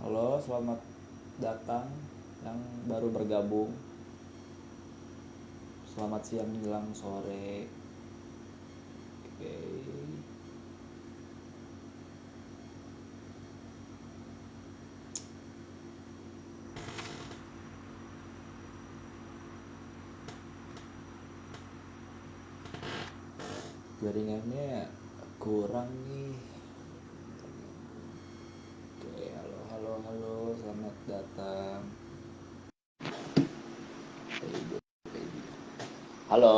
Halo, selamat datang yang baru bergabung. Selamat siang menjelang sore. Oke. Jaringannya kurang nih. Oke, halo, halo, halo, selamat datang. Halo,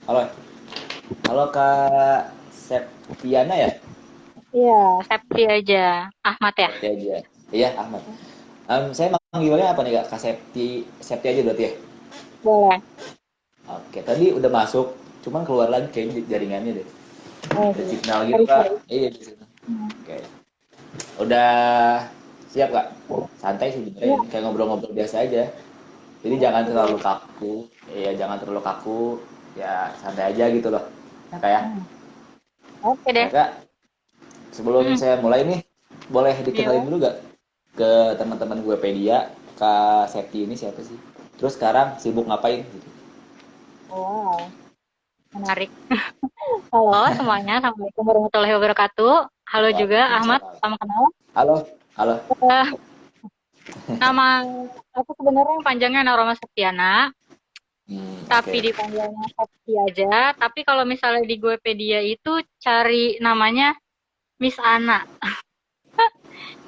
halo, halo Kak Septiana ya? Iya, Septi aja. Ahmad ya? Septi aja. Iya, Ahmad. Saya manggilnya apa nih Kak? Kak Septi aja berarti ya? Boleh. Oke, tadi udah masuk, cuman keluar lagi kayaknya jaringannya deh. Oh, Ada iya. signal gitu Sorry, Kak? sorry. Iya, di situ. Hmm. Oke. Udah siap Kak? Santai sih Iya. sebenarnya ini kayak ngobrol-ngobrol biasa aja. Jadi jangan Oke terlalu deh. kaku. Iya, jangan terlalu kaku. Ya santai aja gitu loh. Ya Kak ya? Hmm. Oke Ya deh. Kak, sebelum Hmm. saya mulai nih, boleh dikenalin Iya. dulu gak ke teman-teman gue pedia, Kak Septi ini siapa sih? Terus sekarang sibuk ngapain gitu? Wow, menarik. Halo semuanya, Assalamualaikum warahmatullahi wabarakatuh. Halo juga Ahmad, Waalaikumsalam. salam kenal. Halo, halo. Eh, Nama aku sebenarnya panjangnya Naroma Septiana, tapi Oke. dipanggilnya Septi aja. Tapi kalau misalnya di Guepedia itu cari namanya Miss Ana,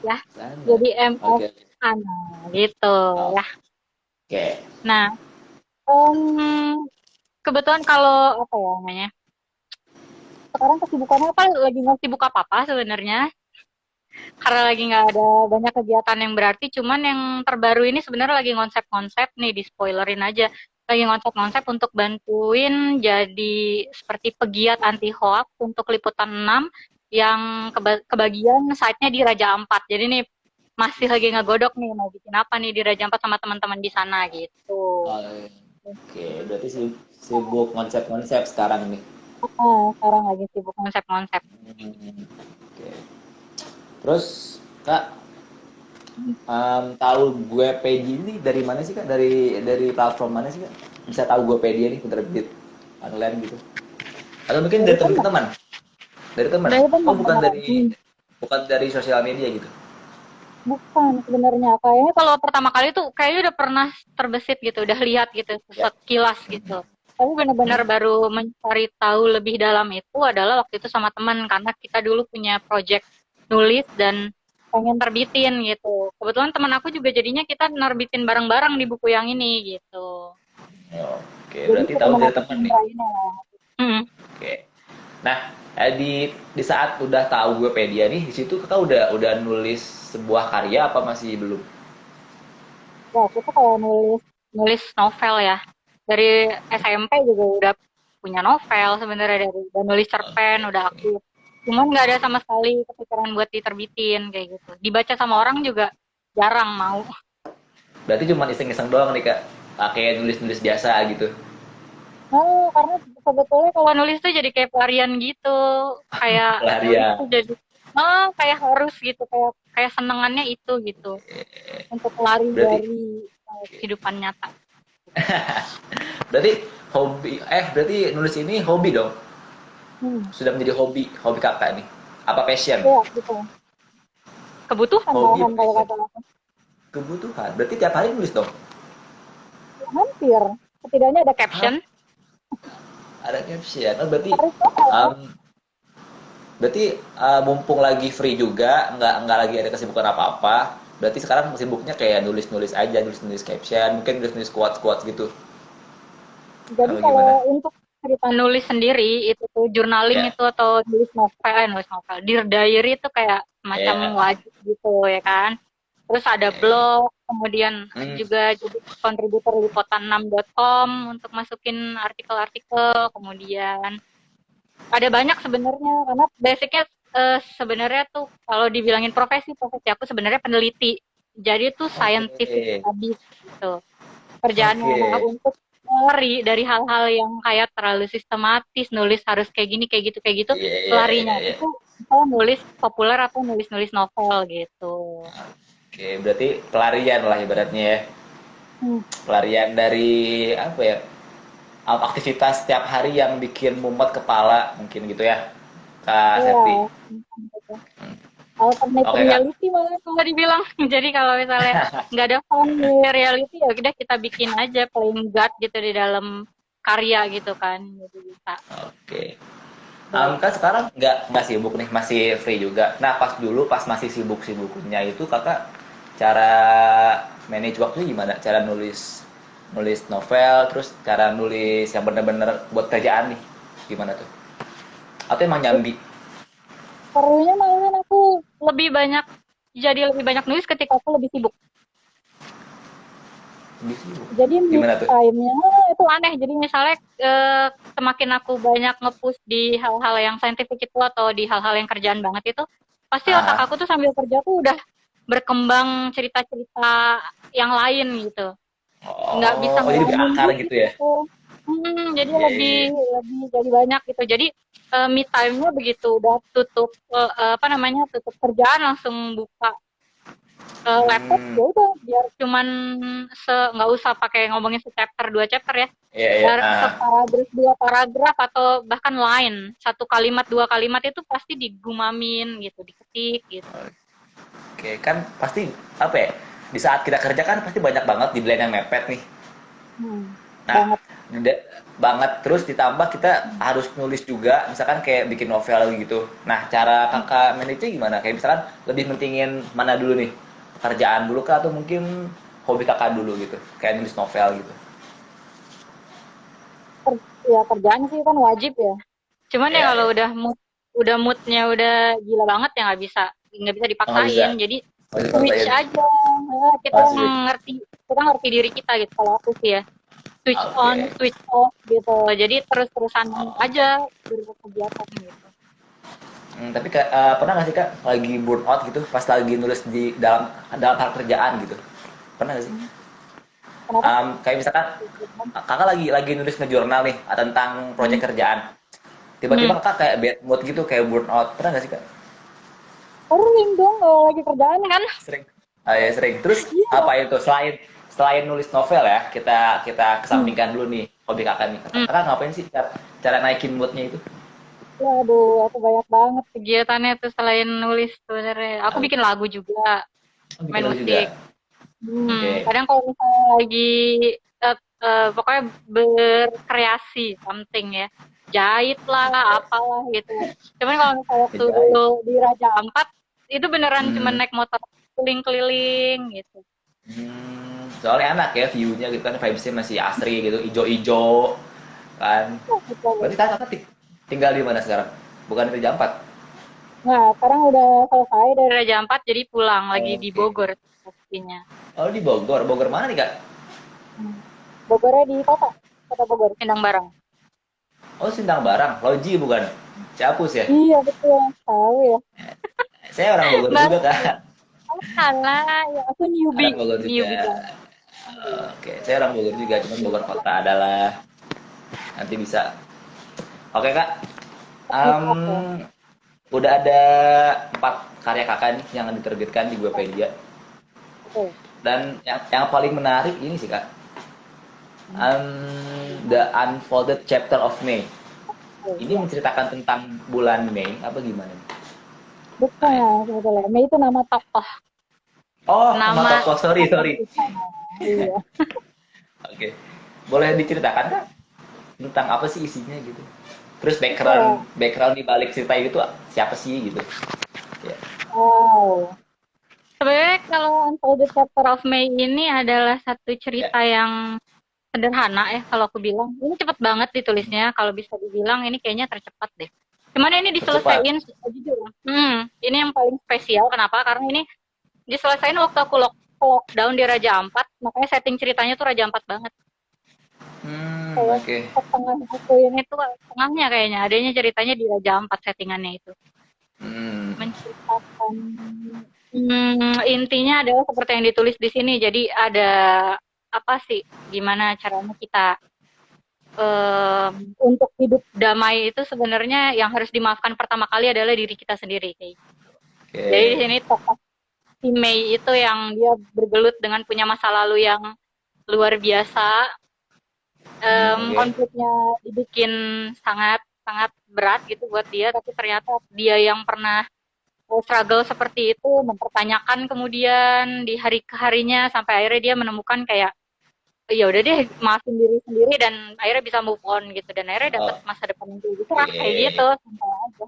ya. Sana. Jadi MS Oke. Ana, gitu Oke. ya. Nah, kebetulan kalau apa ya namanya, sekarang kesibukannya apa, lagi nggak sibuk apa-apa sebenarnya, karena lagi nggak ada banyak kegiatan yang berarti, cuman yang terbaru ini sebenarnya lagi konsep-konsep nih, di spoilerin aja, lagi konsep-konsep untuk bantuin jadi seperti pegiat anti hoax untuk Liputan 6 yang kebagian site-nya di Raja Ampat. Jadi nih masih lagi ngegodok nih mau bikin apa nih di Raja Ampat sama teman-teman di sana gitu. Oke, berarti sibuk konsep-konsep sekarang nih. Sekarang lagi sibuk konsep-konsep. Oke. Terus Kak, tahu gue Pedi ini dari mana sih Kak? Dari platform mana sih Kak? Bisa tahu gue Pedi nih penerbit online gitu? Atau mungkin Dari dari teman, teman-teman? Dari teman? dari Oh, teman beneran. bukan dari sosial media gitu. Bukan sebenarnya, kayaknya kalau pertama kali tuh kayaknya udah pernah terbesit gitu, udah lihat gitu Ya. sekilas gitu. Tapi benar-benar baru mencari tahu lebih dalam itu adalah waktu itu sama teman, karena kita dulu punya project nulis dan pengen terbitin gitu. Kebetulan teman aku juga, jadinya kita nerbitin bareng-bareng di buku yang ini gitu. Oke, Jadi berarti si tahu teman dari aku teman nih. Sandra ini lah. Hmm. Oke. Nah, di saat udah tahu gue Pedia nih, di situ kakak udah nulis sebuah karya apa masih belum? Ya, aku tuh kalau nulis nulis novel ya. Dari SMP juga udah punya novel sebenarnya, dari udah nulis cerpen, udah aktif. Cuman nggak ada sama sekali kepikiran buat diterbitin kayak gitu. Dibaca sama orang juga jarang mau. Berarti cuma iseng-iseng doang nih kak, pakai nulis-nulis biasa gitu. Nah, karena sebetulnya kalau nulis tuh jadi kayak pelarian gitu. Kayak nulis Pelarian. tuh jadi kayak harus gitu, kayak kayak senengannya itu gitu. Untuk lari Berarti dari kehidupan nyata. berarti berarti nulis ini hobi dong. Hmm. Sudah menjadi hobi, hobi kakak nih. Apa passion? Iya, gitu. Kebutuhan Hobi malahan apa kalau passion? kata aku. Kebutuhan. Berarti tiap hari nulis dong. Hampir. Setidaknya ada Hah? caption. Ada caption. Oh, berarti Harus apa ya? um, mumpung lagi free juga, nggak lagi ada kesibukan apa-apa. Berarti sekarang sibuknya kayak nulis-nulis aja, nulis-nulis caption, mungkin nulis-nulis quotes-quotes gitu. Jadi Apa kalau gimana? untuk cerita nulis sendiri itu tuh journaling Ya, itu, atau nulis novel, dear diary itu kayak semacam ya. wajib gitu ya kan. Terus ada blog, kemudian Hmm, juga jadi kontributor liputan6.com untuk masukin artikel-artikel, kemudian ada banyak sebenarnya, karena basicnya sebenarnya tuh kalau dibilangin profesi, profesi aku sebenarnya peneliti. Jadi tuh scientific oke, studies gitu. Kerjaannya. Nah, oke. lari dari hal-hal yang kayak terlalu sistematis, nulis harus kayak gitu, Iya, iya, iya, larinya iya. itu saya nulis populer atau nulis-nulis novel gitu. Oke, berarti pelarian lah ibaratnya ya. Hmm, Pelarian dari apa ya? Aktivitas setiap hari yang bikin mumet kepala mungkin gitu ya, Kak iya, Septi. gitu. Alternate Oke, Kak. reality malah kalau dibilang. Jadi kalau misalnya nggak ada family reality ya udah kita bikin aja playing God gitu di dalam karya gitu kan. Jadi bisa. Oke. Baik. Kan sekarang nggak sibuk nih, masih free juga. Nah, pas dulu pas masih sibuk-sibuknya itu Kakak cara manage waktu gimana? Cara nulis nulis novel, terus cara nulis yang bener-bener buat kerjaan nih. Gimana tuh? Atau emang nyambi? Serunya malahan aku lebih banyak jadi lebih banyak nulis ketika aku lebih sibuk. Lebih sibuk. Jadi me Gimana tuh? time-nya itu aneh. Jadi misalnya semakin aku banyak nge-push di hal-hal yang saintifik itu atau di hal-hal yang kerjaan banget itu, pasti otak Ah, aku tuh sambil kerja tuh udah berkembang cerita-cerita yang lain gitu. Nggak bisa oh jadi ngalamin berakar mood gitu ya? gitu. Jadi Iya, iya, lebih iya. lebih jadi banyak gitu. Jadi me time-nya begitu udah tutup apa namanya tutup kerjaan langsung buka laptop Hmm, ya udah biar cuman nggak usah pakai ngomongin se-chapter 2 chapter ya. iya, iya. Biar Ah, separagraf 2 paragraf atau bahkan lain 1 kalimat 2 kalimat itu pasti digumamin gitu, diketik gitu. oke, kan pasti apa ya? Di saat kita kerja kan pasti banyak banget di deadline yang mepet nih. Hmm, Nah, banget. banget terus ditambah kita harus nulis juga, misalkan kayak bikin novel gitu. Nah, cara kakak manage gimana? Kayak misalkan lebih mentingin mana dulu nih? Kerjaan dulu kah atau mungkin hobi kakak dulu gitu? Kayak nulis novel gitu. Ya kerjaan sih kan wajib ya. Cuman ya Iya, kalau iya. udah moodnya udah gila banget ya nggak bisa Oh, nggak dipaksain. bisa. Jadi Oh, switch dipaksain. aja. Kita Oh, sweet. ngerti diri kita gitu kalau aku sih ya. Switch on, Oke. switch off gitu. Jadi terus-terusan Oh, aja berkegiatan gitu. tapi pernah nggak sih kak lagi burn out gitu pas lagi nulis di dalam dalam hal kerjaan gitu? Pernah nggak sih? Hmm. Kenapa? Kayak misalkan kakak lagi nulis ngejurnal nih tentang Hmm. proyek kerjaan. Hmm. Tiba-tiba kakak kayak bad mood gitu, kayak burn out. Pernah gak sih kak? Sering dong kalau lagi kerjaan kan. Sering. Ah, ya sering. Terus Iya. apa itu selain selain nulis novel ya, kita Hmm. kesampingkan dulu nih hobi kakak nih. Hmm. Kakak ngapain sih cara naikin moodnya itu? Waduh, aku banyak banget kegiatannya tuh selain nulis sebenarnya. Aku Oh, bikin lagu juga, bikin main lagu musik. juga. Oke. Kadang kalau misalnya lagi pokoknya berkreasi something ya, jahit lah, apalah gitu. Cuman kalau misalnya waktu Ngejahit. dulu di Raja Ampat, itu beneran cuma Hmm. naik motor keliling-keliling gitu. Soalnya enak ya view-nya gitu kan, vibes-nya masih asri gitu, ijo-ijo kan. Oh, gitu. Berarti kakak tinggal di mana sekarang? Bukan di Jampat? Nah, sekarang udah selesai dari Raja Ampat, jadi pulang lagi di Oke. Bogor pastinya. Oh di Bogor. Bogor mana nih kak? Hmm. Bogornya di kota Bogor, Sindang Barang. Oh Sindang Barang. Loji bukan? Ciapus ya? Iya betul, tahu ya. Saya orang Bogor juga Bahasa kak. oh, salah, ya aku Orang newbie, Bogor juga. newbie banget. Oh, iya. Oke, saya orang Bogor juga, cuman Bogor kota adalah nanti bisa. Oke kak, Meetup ya. Em, udah ada 4 karya kakak nih yang diterbitkan di Wikipedia. Betul. Dan yang paling menarik ini sih kak, Hmm. The Unfolded Chapter of May. Oh, Ini iya. menceritakan tentang bulan Mei apa gimana? Nah, Bukan sebetulnya. Mei itu nama tokoh, oh, nama nama tokoh, sorry, tokoh sorry. utama. Iya. Oke, boleh diceritakan kak tentang apa sih isinya gitu? Terus Iya. background background di balik cerita itu siapa sih gitu? Ya. Wow. Sebenarnya kalau Untold Chapter of May ini adalah satu Ya. cerita yang sederhana ya kalau aku bilang. Ini cepet banget ditulisnya. Kalau bisa dibilang ini kayaknya tercepat deh. Cuman ini Tercepat. diselesaiin jujur. Ini yang paling spesial. Kenapa? Karena ini diselesain waktu aku lockdown di Raja Ampat. Makanya setting ceritanya tuh Raja Ampat banget. Kayak Oke. setengah buku ini tuh tengahnya kayaknya. Adanya ceritanya di Raja Ampat settingannya itu. Hmm. Menceritakan intinya adalah seperti yang ditulis di sini. Jadi ada apa sih? Gimana caranya kita? untuk hidup damai itu sebenarnya yang harus dimaafkan pertama kali adalah diri kita sendiri kayak gitu. Jadi di Oke. sini tokoh si Mei itu yang dia bergelut dengan punya masa lalu yang luar biasa. Oke. Konfliknya dibikin sangat sangat berat gitu buat dia, tapi ternyata dia yang pernah struggle seperti itu mempertanyakan kemudian di hari ke harinya sampai akhirnya dia menemukan kayak ya udah deh maafin diri sendiri dan akhirnya bisa move on gitu dan akhirnya dapat masa depan yang kayak gitu lah kayak gitu Oke. sampai aja.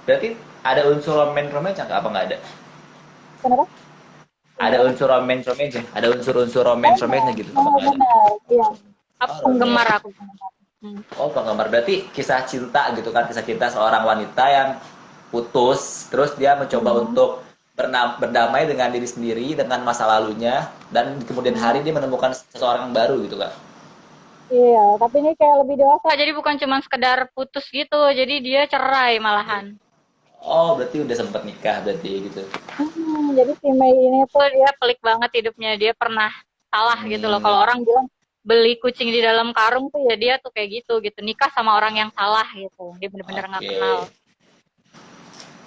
Berarti ada unsur romance-romance apa nggak ada? Kenapa? Ada Kenapa? unsur romance-romance, ada unsur-unsur Oh, romance-romance gitu apa oh nggak ada? benar, iya. Aku Oh, penggemar romance. aku penggemar. Hmm. Oh, penggemar. Berarti kisah cinta gitu kan, kisah cinta seorang wanita yang putus, terus dia mencoba Hmm. untuk berdamai dengan diri sendiri, dengan masa lalunya, dan di kemudian Hmm. hari dia menemukan seseorang yang baru gitu kan. Iya, tapi ini kayak lebih dewasa, jadi bukan cuma sekedar putus gitu, jadi dia cerai malahan. Oh, berarti udah sempat nikah berarti gitu. Jadi si Mei ini tuh dia pelik banget hidupnya, dia pernah salah gitu loh. Kalau Hmm, orang bilang beli kucing di dalam karung tuh ya dia tuh kayak gitu, gitu. Nikah sama orang yang salah gitu, dia bener-bener nggak oke. kenal.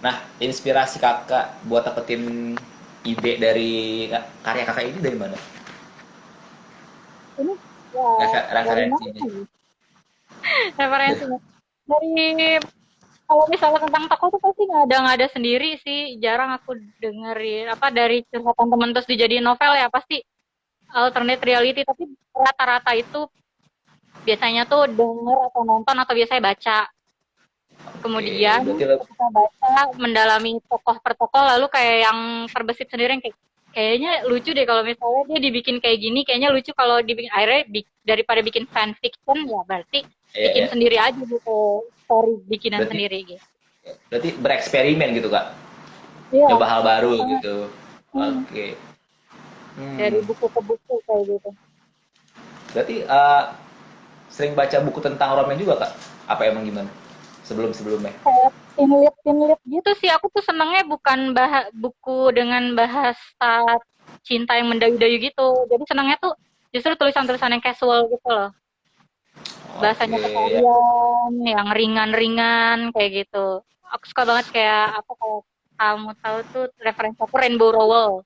Nah, inspirasi kakak buat dapetin ide dari karya kakak ini dari mana? Ini ya dari mana Referensinya. nih referensinya? Dari kalau misalnya tentang tokoh tuh pasti nggak ada sendiri sih, jarang aku dengerin apa dari curhatan temen terus dijadiin novel ya pasti alternate reality, tapi rata-rata itu biasanya tuh denger atau nonton atau biasanya baca. Oke, Kemudian berarti ketika baca, mendalami tokoh per tokoh, lalu kayak yang terbesit sendiri yang kayak kayaknya lucu deh kalau misalnya dia dibikin kayak gini, kayaknya lucu kalau dibikin akhirnya daripada bikin fan fiction ya berarti ya, bikin ya. sendiri aja gitu, story bikinan Berarti sendiri gitu. berarti bereksperimen gitu kak, Iya, coba hal baru sangat. gitu. Hmm, Oke. dari Hmm. buku ke buku kayak gitu. Berarti sering baca buku tentang roman juga kak? Apa emang gimana? Sebelum-sebelumnya? Kayak teen lit gitu sih. Aku tuh senengnya bukan buku dengan bahasa cinta yang mendayu-dayu gitu. Jadi senengnya tuh justru tulisan-tulisan yang casual gitu loh. Bahasanya Oke, ya. keseharian, yang ringan-ringan kayak gitu. Aku suka banget kayak apa kalau kamu tahu tuh referensi aku Rainbow Rowell.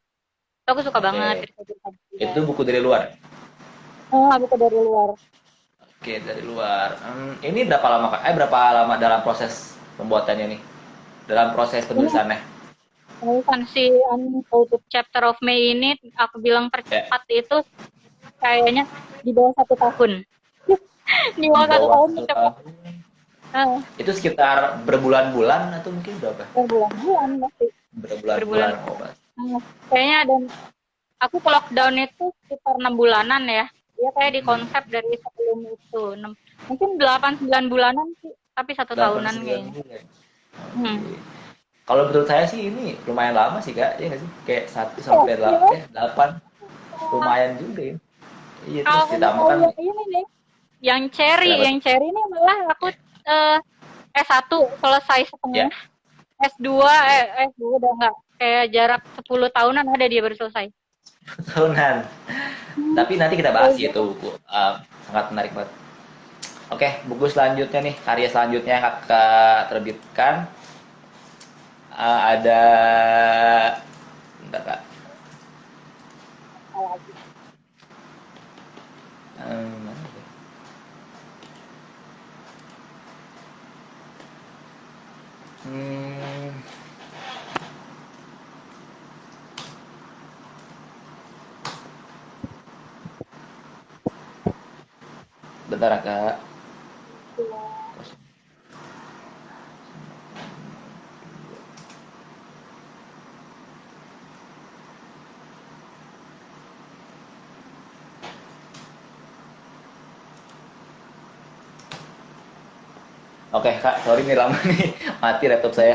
Itu aku suka banget Oke. cerita-cerita dia. Itu buku dari luar. Buku dari luar. Oke, dari luar. Ini berapa lama kak? Berapa lama dalam proses pembuatannya nih? Dalam proses Ini penulisannya? penulisan si Untold Chapter of May ini aku bilang Ya, tercepat itu kayaknya di bawah 1 tahun. Di di bawah satu bawah tahun satu tuh cepet. tahun. Nah, Itu sekitar berbulan-bulan atau mungkin berapa? berbulan-bulan masih. Berbulan-bulan. Berbulan. Oh, Mas. Nah, kayaknya dan aku ke lockdown itu sekitar 6 bulanan ya. Dia kayak di Hmm. konsep dari sebelum itu. Mungkin 8-9 bulanan sih, tapi 1 tahunan 8 kayaknya. bulan. Oke. Hmm. Kalau menurut saya sih ini lumayan lama sih kak, iya nggak sih? Kayak 1 sampai Iya, 8, iya. lumayan juga ya. Iya terus Kalau ditambah mau kan yang ini nih, kenapa yang tuh? cherry ini malah aku eh, S1 selesai setengah, Ya, S2 S2 udah enggak. Kayak jarak 10 tahunan ada dia baru selesai. tahunan. Hmm, Tapi nanti kita bahas kayak sih itu gitu. buku. Sangat menarik banget. Oke, buku selanjutnya nih, karya selanjutnya yang kakak terbitkan ada, bentar kak. Apalagi. Mana ya? Hmm, bentar kak. Oke kak, sorry nih lama nih, mati laptop saya.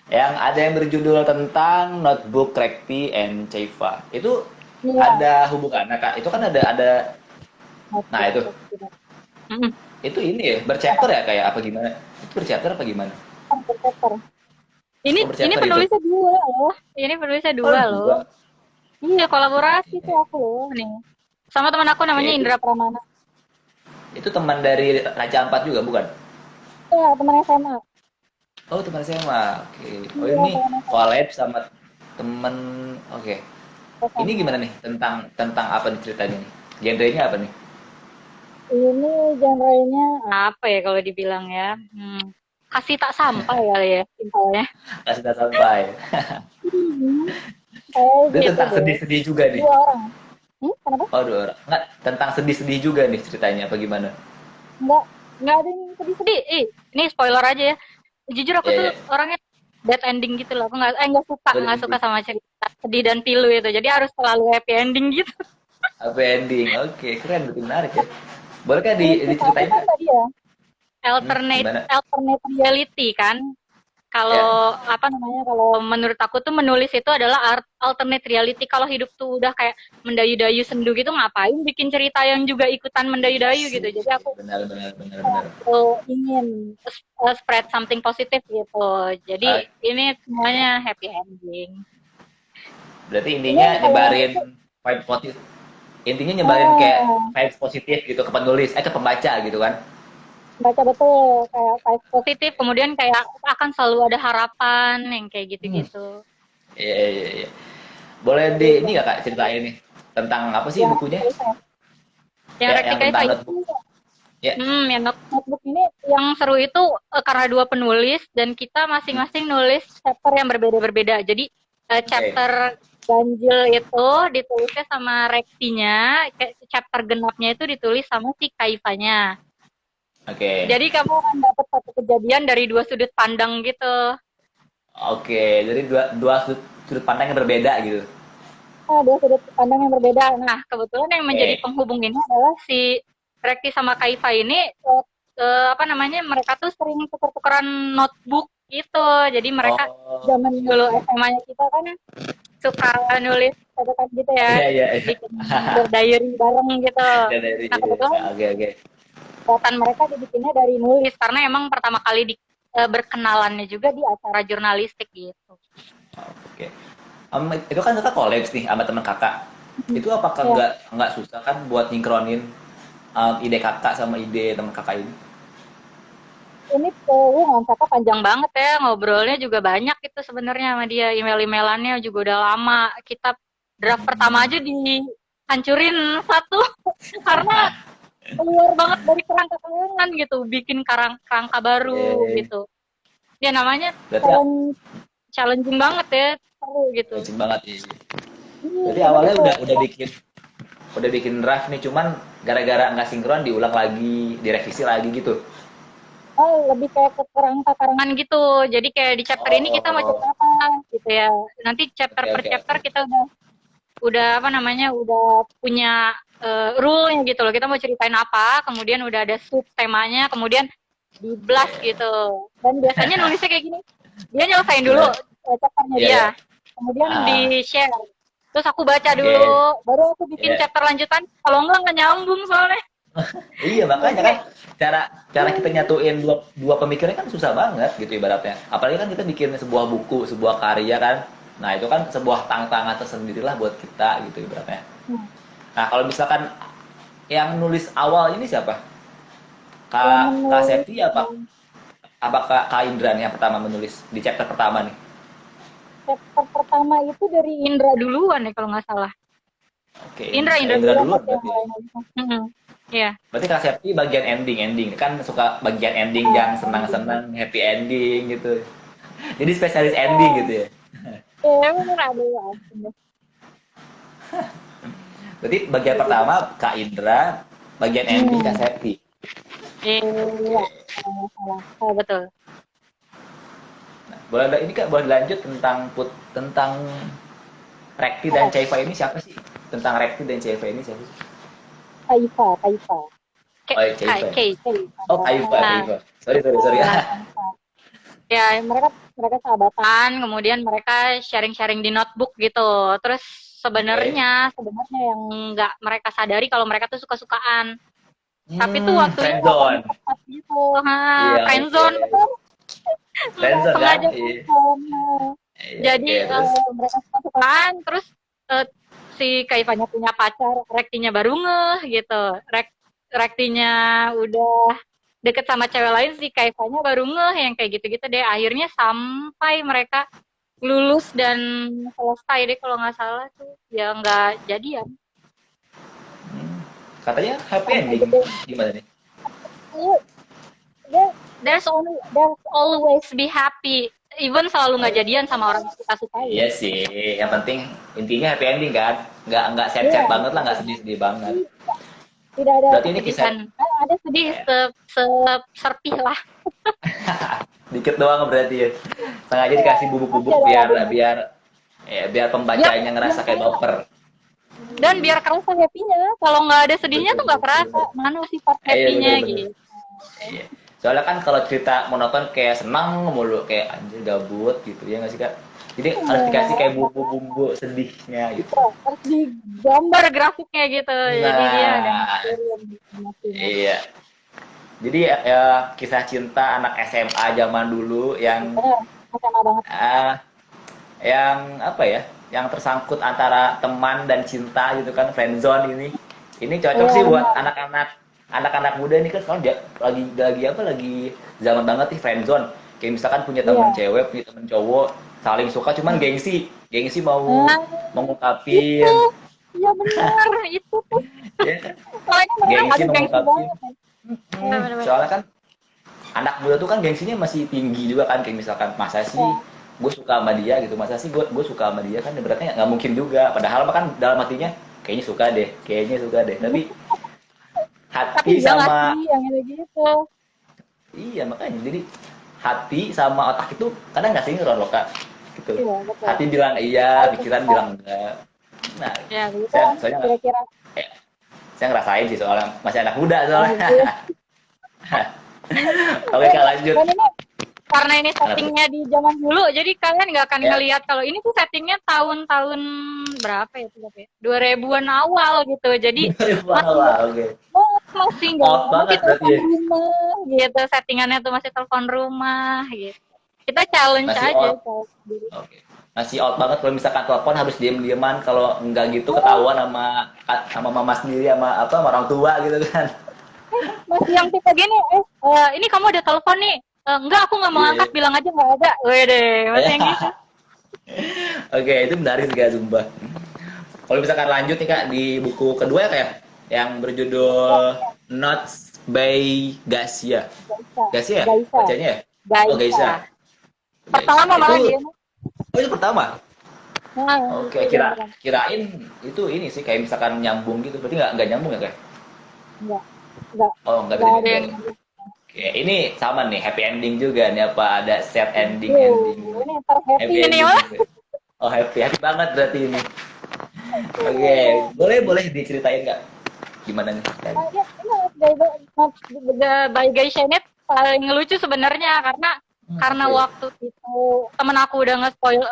Yang ada yang berjudul tentang Notebook Rekti and Chaifa. Itu Iya, ada hubungannya kak. Itu kan ada. Nah notebook itu, presiden. Mm-mm. itu ini ya berchapter ya kayak apa gimana? Itu berchapter apa gimana? Berchapter. Ini Oh ini berchapter itu. penulisnya dua loh. Ini penulisnya Oh dua loh. dua. Iya, kolaborasi tuh Oke. aku loh nih. Sama teman aku Oke, namanya itu Indra Pramana. itu teman dari Raja Ampat juga bukan? Ya, teman SMA. Oh, teman SMA. Oke. Oh, Iya, ini teman SMA. collab sama temen. Oke. Ini SMA. gimana nih tentang tentang apa nih ceritanya nih? Genrenya apa nih? Ini genre-nya apa ya kalau dibilang ya? Kasih tak sampai kali ya, simpelnya. Kasih tak sampai. Hmm, kayak Itu gitu tentang deh. sedih-sedih juga nih. Dua orang. Kenapa? Oh, dua orang. Nggak, tentang sedih-sedih juga nih ceritanya apa gimana? Enggak, enggak ada yang sedih-sedih. Ini spoiler aja ya. Jujur aku Ya, tuh ya. orangnya bad ending gitu loh. Aku Boleh nggak suka ending. sama cerita sedih dan pilu itu. Jadi harus selalu happy ending gitu. Happy ending. Oke, keren, betul menarik ya. Bolehkah Krisis aku diceritain kan nggak? tadi ya, Gimana? alternate reality kan. Ya. Kalau apa namanya, kalau menurut aku tuh menulis itu adalah alternate reality. Kalau hidup tuh udah kayak mendayu-dayu sendu gitu, ngapain bikin cerita yang juga ikutan mendayu-dayu gitu. Sih, Jadi aku benar benar benar benar. ingin spread something positif gitu. Jadi Oke. ini semuanya happy ending. Berarti Ini intinya kalau yang itu, nyebarin vibe positif. Intinya nyebarin kayak ah, vibes positif gitu ke penulis, ke pembaca gitu kan. baca betul kayak vibes positif, kemudian kayak akan selalu ada harapan yang kayak Hmm. gitu-gitu. Iya, iya, iya. Boleh di Dari ini nggak Kak ceritain nih tentang apa sih yang bukunya? yang Ya, yang Rektika tentang itu, notebook. Ya. yang notebook ini yang seru itu karena dua penulis dan kita Hmm. masing-masing nulis chapter yang berbeda-berbeda. Jadi Oke. chapter ganjil itu ditulisnya sama Rektinya, chapter genapnya itu ditulis sama si Kaifanya. Oke. Jadi kamu akan dapat satu kejadian dari dua sudut pandang gitu. Oke. Jadi dua dua sudut pandang yang berbeda gitu. Dua sudut pandang yang berbeda. Nah, kebetulan yang menjadi Oke. penghubung ini adalah si Rekti sama Kaifa ini, apa namanya, mereka tuh sering tuker-tukeran notebook gitu. Jadi mereka Oh, zaman oke dulu oke. SMA-nya kita kan suka nulis catatan gitu ya, Iya iya iya. bikin berdiary bareng gitu. Dan dari Nah, kebetulan oke oke. catatan mereka dibikinnya dari nulis karena emang pertama kali berkenalannya juga di acara jurnalistik gitu. Oke. Itu kan kakak kolaps nih sama teman kakak. Itu apakah Ya, nggak susah kan buat sinkronin ide kakak sama ide teman kakak ini? ini ngonsepnya panjang banget ya, ngobrolnya juga banyak itu sebenarnya sama dia, email-emailannya juga udah lama. Kita draft pertama Hmm. aja dihancurin satu karena keluar banget dari kerangka karangan gitu, bikin kerangka baru Oke. gitu. Ya namanya Berarti challenge challenging banget ya, seru gitu. rajin banget ya. Berarti Cuman awalnya itu udah bikin draft nih, cuman gara-gara nggak sinkron diulang lagi, direvisi lagi gitu. lebih kayak ke kerangka karangan gitu. Jadi kayak di chapter ini kita mau cerita Oh, apa gitu ya. Nanti chapter oke per oke chapter oke. kita udah apa namanya, udah punya rule-nya gitu loh. Kita mau ceritain apa, kemudian udah ada sub temanya, kemudian di blast Oke. gitu. Dan biasanya nulisnya kayak gini, dia nyelesain dulu Gimana? chapternya Iya dia, ya. kemudian Ah, di share, terus aku baca oke. dulu, baru aku bikin Iya. chapter lanjutan. Kalau enggak nyambung soalnya. Iya, makanya Jadi kan cara cara kita nyatuin dua dua pemikiran kan susah banget gitu ibaratnya. Apalagi kan kita bikin sebuah buku, sebuah karya kan. Nah, itu kan sebuah tantangan tersendiri lah buat kita gitu ibaratnya. Nah, kalau misalkan yang nulis awal ini siapa? yang Kak menulis Septi apa Kak Indra nih yang pertama menulis di chapter pertama nih? chapter pertama itu dari Indra duluan ya kalau nggak salah. Oke, Kak Indra Indra duluan duluan waktu yang berarti. mulai nulisnya. Iya. Berarti Kak Septi bagian ending kan suka bagian ending yang senang-senang, happy ending gitu. Jadi spesialis ending gitu ya. Iya, bener ada ya ampun deh. Berarti bagian Kayak gitu. pertama Kak Indra, bagian ending Kak Hmm. Septi. Iya, Oke. kalau nggak salah. Oh, betul. Nah, ini Kak boleh lanjut tentang Rekti dan Apa? Caifa ini siapa sih? Tentang Rekti dan Caifa ini siapa sih? Kaifa. Oh, ya, Caifa. Ya? Kei. Oh, Kaifa, Nah, Kaifa. Sorry. Kaifa. Ya, mereka mereka sahabatan, kemudian mereka sharing-sharing di notebook gitu. Terus Oke. sebenarnya yang nggak mereka sadari kalau mereka tuh suka-sukaan. Tapi tuh waktunya nggak pernah Friendzone. tepat gitu. Ha, Iya, oke. friendzone betul. Nggak Friendzone kan? sengaja Iya. friendzone. Iya, Jadi oke. Terus mereka suka-sukaan, terus eh, si Kaifanya punya pacar, Rektinya baru ngeh gitu. Rektinya udah deket sama cewek lain, si Kaifanya baru ngeh, yang kayak gitu-gitu deh. Akhirnya sampai mereka lulus dan selesai deh kalau nggak salah tuh. Ya nggak jadian. Katanya happy Karena ending. gitu. Gimana nih? There's always be happy. Even selalu nggak jadian sama orang yang kita sukai. Iya sih, yang penting intinya happy ending kan, nggak sad-sad Iya. banget lah, nggak sedih-sedih banget. Tidak ada Berarti ini kisah kesedihan. Ada sedih serpih lah. dikit doang berarti ya. Sengaja dikasih bubuk-bubuk Pasti biar ada. biar biar pembacanya ngerasa kayak baper. Dan biar kerasa happy-nya. Kalau nggak ada sedihnya tuh nggak kerasa. Mana sifat Iya happy-nya bener-bener. gitu. Iya. Soalnya kan kalau cerita monoton kayak senang mulu, kayak anjir gabut gitu ya nggak sih kak? Jadi harus dikasih kayak bumbu-bumbu sedihnya gitu. Harus digambar grafiknya gitu. Jadi dia ada Nah, iya. Jadi ya, kisah cinta anak SMA zaman dulu yang Bener, sama banget. yang apa ya? Yang tersangkut antara teman dan cinta gitu kan, friendzone ini. Ini cocok sih buat anak-anak muda ini kan sekarang lagi apa lagi zaman banget nih friendzone. Kayak misalkan punya teman cewek, punya teman cowok, saling suka cuman gengsi mau mengungkapin. Itu, iya benar itu tuh. Ya kan? Soalnya mereka Gengsi ada gengsi mengungkapin. banget. Bener-bener. Soalnya kan anak muda tuh kan gengsinya masih tinggi juga kan, kayak misalkan masa sih gue suka sama dia gitu, masa sih gue suka sama dia kan, beratnya nggak mungkin juga, padahal kan dalam hatinya kayaknya suka deh, tapi Tapi hati dia nggak sama sih yang gitu. iya makanya jadi hati sama otak itu kadang nggak sinkron loh kak gitu. Iya, betul. Hati bilang iya, pikiran bilang enggak. Nah, Ya, gitu soalnya kira-kira. saya ngerasain sih soalnya masih anak muda soalnya. Oke kak lanjut. Dan ini karena ini settingnya di zaman dulu, jadi kalian nggak akan Ya. ngelihat kalau ini tuh settingnya tahun-tahun berapa ya? 2000-an awal gitu. Jadi Oke. masih nggak Out banget masih berarti ya. telepon rumah gitu, settingannya tuh masih telepon rumah gitu. Kita challenge Masih aja. out. Oke. Masih out banget kalau misalkan telepon harus diem-dieman, kalau enggak gitu ketahuan sama mama sendiri sama orang tua gitu kan. Masih yang tipe gini, ini kamu ada telepon nih. Enggak, aku nggak mau Iya, angkat, iya. bilang aja nggak ada. Wede, masih yang gitu. Oke, itu menarik sih kak Zumba. Kalau misalkan lanjut nih kak di buku kedua ya kayak yang berjudul Notes by Garcia. Garcia ya? Gaisa. Bacanya ya? Oh Gaisa. Pertama Itu- malah dia. Oh itu pertama. Nah, Oke, kirain itu ini sih kayak misalkan nyambung gitu. Berarti nggak nyambung ya kayak? Enggak. Oh nggak Nggak berarti. ada yang Oke, ini sama nih happy ending juga nih, apa ada sad ending? ini terhappy Happy ini ending wah. juga. Oh happy banget berarti ini. Oke, boleh diceritain nggak gimana nih? By Guy Shenit paling lucu sebenarnya karena Oke. waktu itu temen aku udah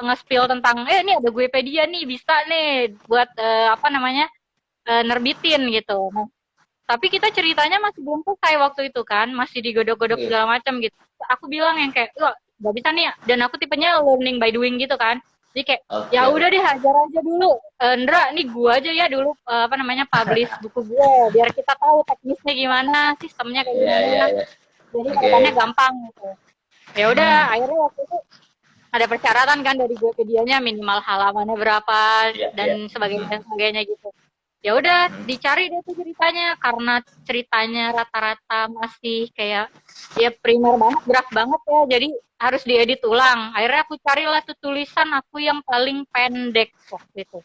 nge-spill tentang ini ada Guepedia nih, bisa nih buat apa namanya nerbitin gitu. Nah, tapi kita ceritanya masih belum selesai waktu itu kan, masih digodok-godok Iya. segala macam gitu. Aku bilang yang kayak, "Loh, nggak bisa nih." Dan aku tipenya learning by doing gitu kan. Jadi kayak, Oke. ya udah deh hajar aja dulu. Ndra, nih gua aja ya dulu apa namanya publish buku gue biar kita tahu teknisnya gimana, sistemnya kayak Iya, gimana. iya, iya. Jadi Oke. kedepannya gampang gitu. Ya udah, akhirnya waktu itu ada persyaratan kan dari Guepedianya, minimal halamannya berapa Iya, dan sebagainya gitu. Ya udah dicari deh tuh ceritanya, karena ceritanya rata-rata masih kayak ya primer banget, draft banget ya, jadi harus diedit ulang. Akhirnya aku carilah tuh tulisan aku yang paling pendek waktu itu.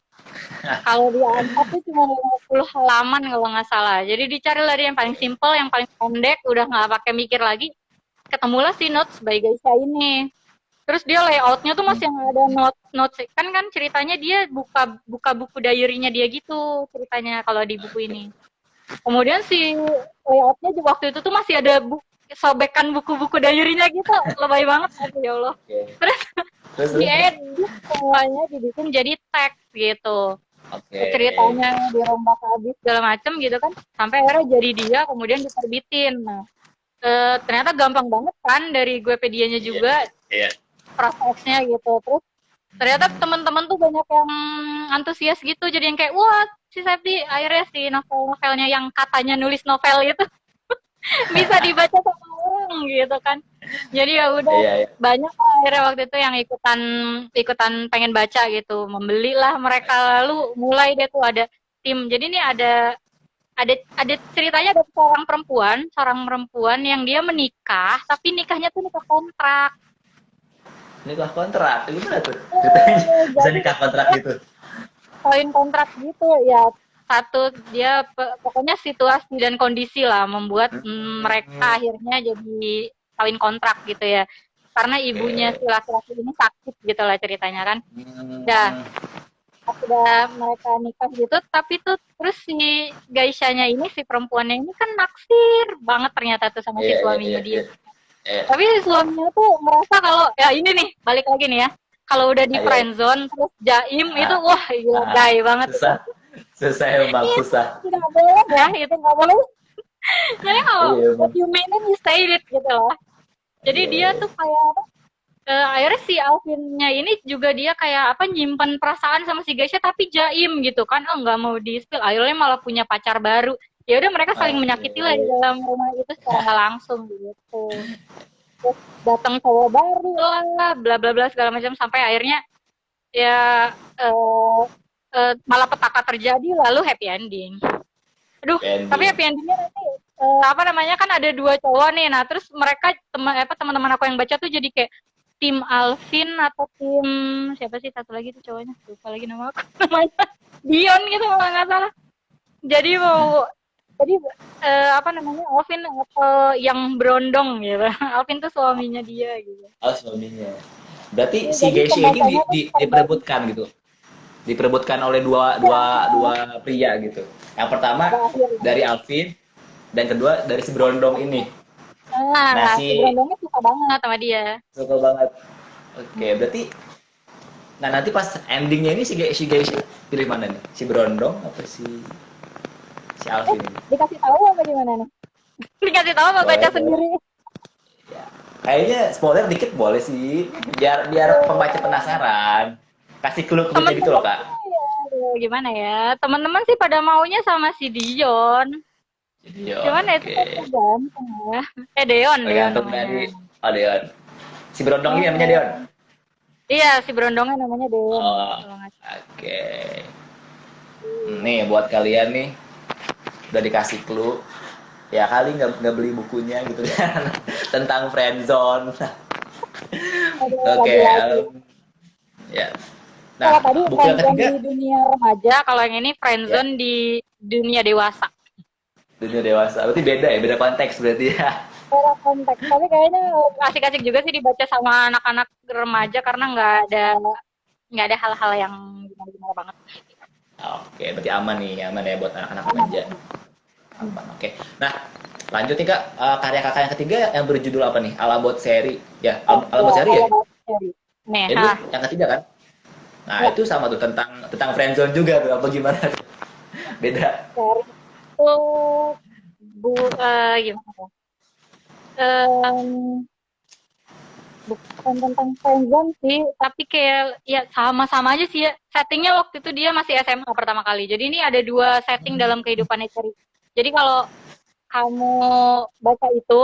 Kalau di A4 tuh cuma 50 halaman kalau nggak salah. Jadi dicarilah dia yang paling simple, yang paling pendek, udah nggak pakai mikir lagi. Ketemulah si Notes by Gaisa ini. Terus dia layoutnya tuh masih yang ada notes kan ceritanya dia buka buku diary-nya dia gitu ceritanya kalau di buku ini. Kemudian si layoutnya juga waktu itu tuh masih ada sobekan buku-buku diary-nya gitu, lebay banget ya Allah. Terus diedit semuanya dibikin jadi teks gitu. Ceritanya dirombak habis segala macem gitu kan, sampai akhirnya jadi dia, kemudian diterbitin. Nah, ternyata gampang banget kan dari Guepedianya juga. Iya. Prosesnya gitu. Terus Ternyata teman-teman tuh banyak yang antusias gitu, jadi yang kayak wah si Septi akhirnya si novelnya yang katanya nulis novel itu bisa dibaca sama orang gitu kan. Jadi ya udah Iya, iya. banyak lah akhirnya waktu itu yang ikutan ikutan pengen baca gitu, membelilah mereka lalu mulai dia tuh ada tim. Jadi ini ada ceritanya ada seorang perempuan yang dia menikah tapi nikahnya tuh nikah kontrak. Nikah kontrak, gimana tuh ceritanya? Bisa Jadi nikah kontrak gitu? kawin kontrak gitu ya satu dia pokoknya situasi dan kondisi lah membuat mereka Hmm, akhirnya jadi kawin kontrak gitu ya karena ibunya si oke. laki-laki ini sakit gitu lah ceritanya kan. Dah Hmm, pas udah mereka nikah gitu tapi tuh terus si Gaisyanya ini si perempuannya ini kan naksir banget ternyata tuh sama si iya, iya, iya, suaminya dia. iya. Iya. Tapi si suaminya tuh merasa kalau ya ini nih balik lagi nih ya kalau udah di Ayo. friendzone terus jaim itu Ah, wah gila ah, gay banget itu. susah, susah emang Itu susah. tidak boleh ya, itu nggak boleh. Jadi kalau Iya what emang. you mean you say it gitu loh. Jadi Iya, dia iya. tuh kayak apa? Akhirnya si Alvinnya ini juga dia kayak apa nyimpen perasaan sama si Geisha tapi jaim gitu kan, oh nggak mau di spill, akhirnya malah punya pacar baru. Ya udah mereka saling Oke. menyakiti lah di dalam rumah itu secara nggak langsung gitu. Terus datang cowok baru lah, bla bla bla segala macam sampai akhirnya ya eh, malah petaka terjadi lalu happy ending. Aduh, tapi Ending. happy endingnya nanti apa namanya kan ada dua cowok nih. Nah, terus mereka teman-teman aku yang baca tuh jadi kayak tim Alvin atau tim siapa sih satu lagi tuh cowoknya lupa lagi nama aku namanya Dion gitu kalau nggak salah. Jadi mau jadi apa namanya Alvin atau yang berondong gitu. Alvin tuh suaminya dia gitu. Oh, suaminya. Berarti si Jadi Geisha ini pembacanya tuh terbagi diperebutkan gitu. Diperebutkan oleh dua dua dua pria gitu. Yang pertama pada akhirnya. dari Alvin dan kedua dari si Berondong ini. Nah, Nah, si si berondongnya suka banget sama dia. suka banget. Oke, berarti nah nanti pas endingnya ini si Geisha pilih mana nih? Si Berondong atau si Eh, Alvin ini? dikasih tahu apa gimana nih? Dikasih tahu apa baca Boleh, boleh. sendiri? Ya. Kayaknya spoiler dikit boleh sih. Biar biar pembaca penasaran. Kasih clue-cluenya gitu loh, Teman-teman Kak. sih ya, aduh, gimana ya? Teman-teman sih pada maunya sama si Dion. Gideon, Cuman ya itu kan oke. tergantung ya. Deon Tergantung namanya. dari oh Deon. Si Berondong ini namanya Deon. Oh, iya, si berondongnya namanya Deon. Oh, Kalau nggak oke. salah. Nih buat kalian nih udah dikasih clue. Ya kali nggak beli bukunya gitu kan tentang friendzone. Ada Oke, lagi-lagi. ya. Kalau Nah, tadi buku yang friendzone ketiga di dunia remaja, kalau yang ini ya friendzone di dunia dewasa. dunia dewasa. Berarti beda ya, beda konteks berarti ya. Beda konteks, tapi kayaknya asik-asik juga sih dibaca sama anak-anak remaja karena nggak ada hal-hal yang gimana-gimana banget. Oke, berarti aman ya buat anak-anak Aman, remaja. aman. Aman, oke. Nah, lanjut nih Kak, karya Kakak yang ketiga yang berjudul apa nih? Alabot Seri. Ya, Oh, ya, Alabot Seri ya? kalau mau cari. Nih, Itu yang ketiga kan? Nah, ya, itu sama tuh tentang friendzone juga tuh apa gimana? Beda. cari itu gimana ya? Em, bukan tentang friendzone sih, tapi kayak ya sama-sama aja sih ya. Settingnya waktu itu dia masih SMA pertama kali. Jadi ini ada dua setting dalam kehidupannya Cherry. Jadi kalau kamu baca itu,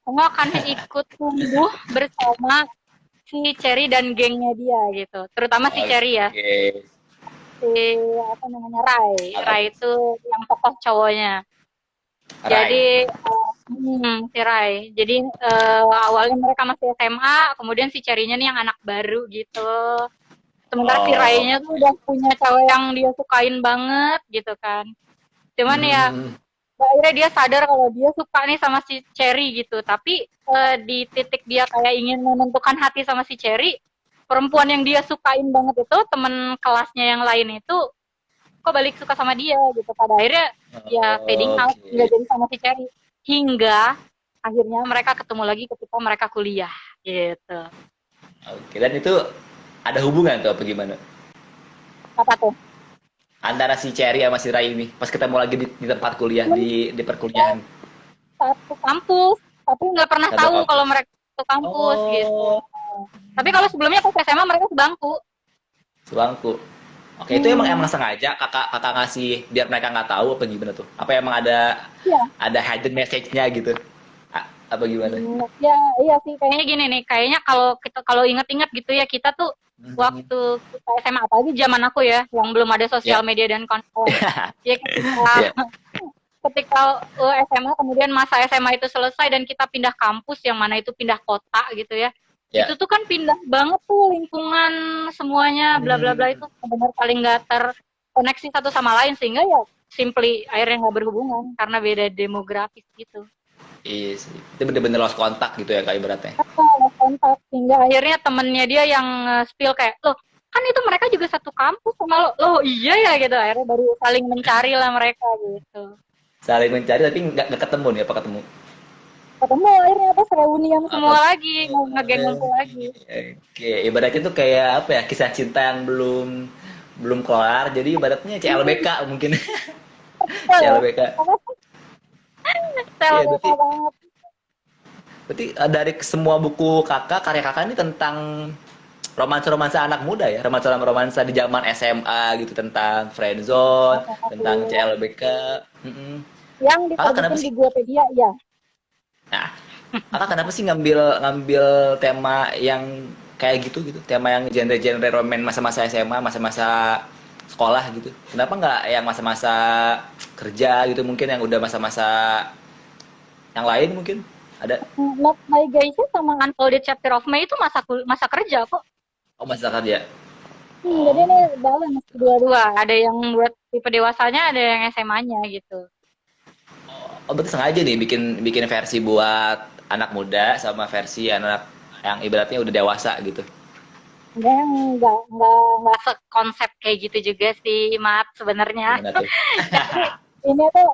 kamu akan ikut tumbuh bersama si Cherry dan gengnya dia gitu. Terutama si Cherry ya. Oke. Si apa namanya Rai. Rai Alabot itu yang tokoh cowoknya. Rai. Jadi si Rai. Jadi awalnya mereka masih SMA, kemudian si Cherry-nya nih yang anak baru gitu. Sementara si Oh, Rai-nya tuh udah punya cewek yang dia sukain banget gitu kan. Cuman ya hmm, akhirnya dia sadar kalau dia suka nih sama si Cherry gitu. Tapi di titik dia kayak ingin menentukan hati sama si Cherry, perempuan yang dia sukain banget itu temen kelasnya yang lain itu kok balik suka sama dia gitu. Pada akhirnya ya fading out nggak oke. jadi sama si Cherry hingga akhirnya mereka ketemu lagi ketika mereka kuliah gitu. Oke, dan itu ada hubungan tuh apa gimana? Apa tuh? Antara si Cherry sama si Rai ini pas ketemu lagi di tempat kuliah Cuman di perkuliahan satu kampus tapi nggak pernah satu tahu kalau kampus. mereka satu kampus gitu. Oh, Tapi kalau sebelumnya pas SMA mereka sebangku. Sebangku. Oke, itu emang sengaja kakak ngasih biar mereka nggak tahu apa gimana tuh? Apa emang Iya. ada hidden message-nya gitu? Apa gimana? Ya, iya sih. Kayaknya gini nih. Kayaknya kalau inget-inget gitu ya, kita tuh Mhm. waktu kita SMA, apalagi zaman aku ya, yang belum ada Ya, sosial media dan kawan-kawan. Ya ketika ya, ketika SMA, kemudian masa SMA itu selesai dan kita pindah kampus, yang mana itu pindah kota gitu ya. Itu ya. tuh kan pindah banget tuh lingkungan semuanya, bla bla bla, Hmm, itu benar paling nggak terkoneksi satu sama lain, sehingga ya simply akhirnya nggak berhubungan karena beda demografis gitu. iya sih. Itu bener-bener lost kontak gitu ya kak ibaratnya. Kontak hingga akhirnya temennya dia yang spill kayak, loh kan itu mereka juga satu kampus sama lo. Loh iya ya gitu, akhirnya baru saling mencari lah mereka gitu. Saling mencari tapi nggak ketemu nih apa ketemu? Ketemu akhirnya pas reunian semua Apa? lagi, ngegeng ngumpul lagi. Oke, ibaratnya tuh kayak apa ya kisah cinta yang belum belum kelar. Jadi ibaratnya CLBK mungkin. Betul ya, CLBK. sel Iya, beta banget. berarti dari semua buku kakak, karya kakak ini tentang romansa-romansa anak muda ya, romansa-romansa di zaman SMA gitu tentang friendzone, tentang CLBK. Mm-mm. Yang Kakak kenapa diterbitin di sih? Guapedia, iya. Nah, kakak kenapa sih ngambil ngambil tema yang kayak gitu gitu, tema yang genre-genre roman masa-masa SMA, masa-masa sekolah gitu. Kenapa nggak yang masa-masa kerja gitu mungkin yang udah masa-masa yang lain mungkin ada? Not My Guys sama Unfolded Chapter of May itu masa kerja kok. Oh masa kerja. Jadi Oh. ini balance dua-dua. Ada yang buat tipe dewasanya, ada yang SMA-nya gitu. Oh, berarti sengaja nih bikin bikin versi buat anak muda sama versi anak yang ibaratnya udah dewasa gitu. Enggak, enggak sekonsep kayak gitu juga sih, Mat, sebenarnya. Gimana tuh? Jadi ini tuh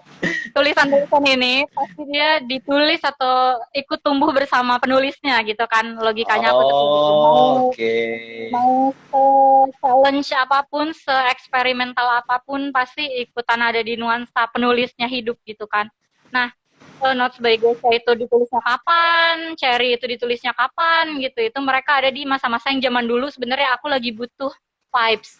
tulisan-tulisan ini pasti dia ditulis atau ikut tumbuh bersama penulisnya gitu kan, logikanya aku seperti itu. Oh, Mau oke. mau se-challenge apapun, se-eksperimental apapun, pasti ikutan ada di nuansa penulisnya hidup gitu kan. Nah, Notes by Geisha itu ditulisnya kapan, Cherry itu ditulisnya kapan gitu. Itu mereka ada di masa-masa yang zaman dulu sebenarnya aku lagi butuh vibes,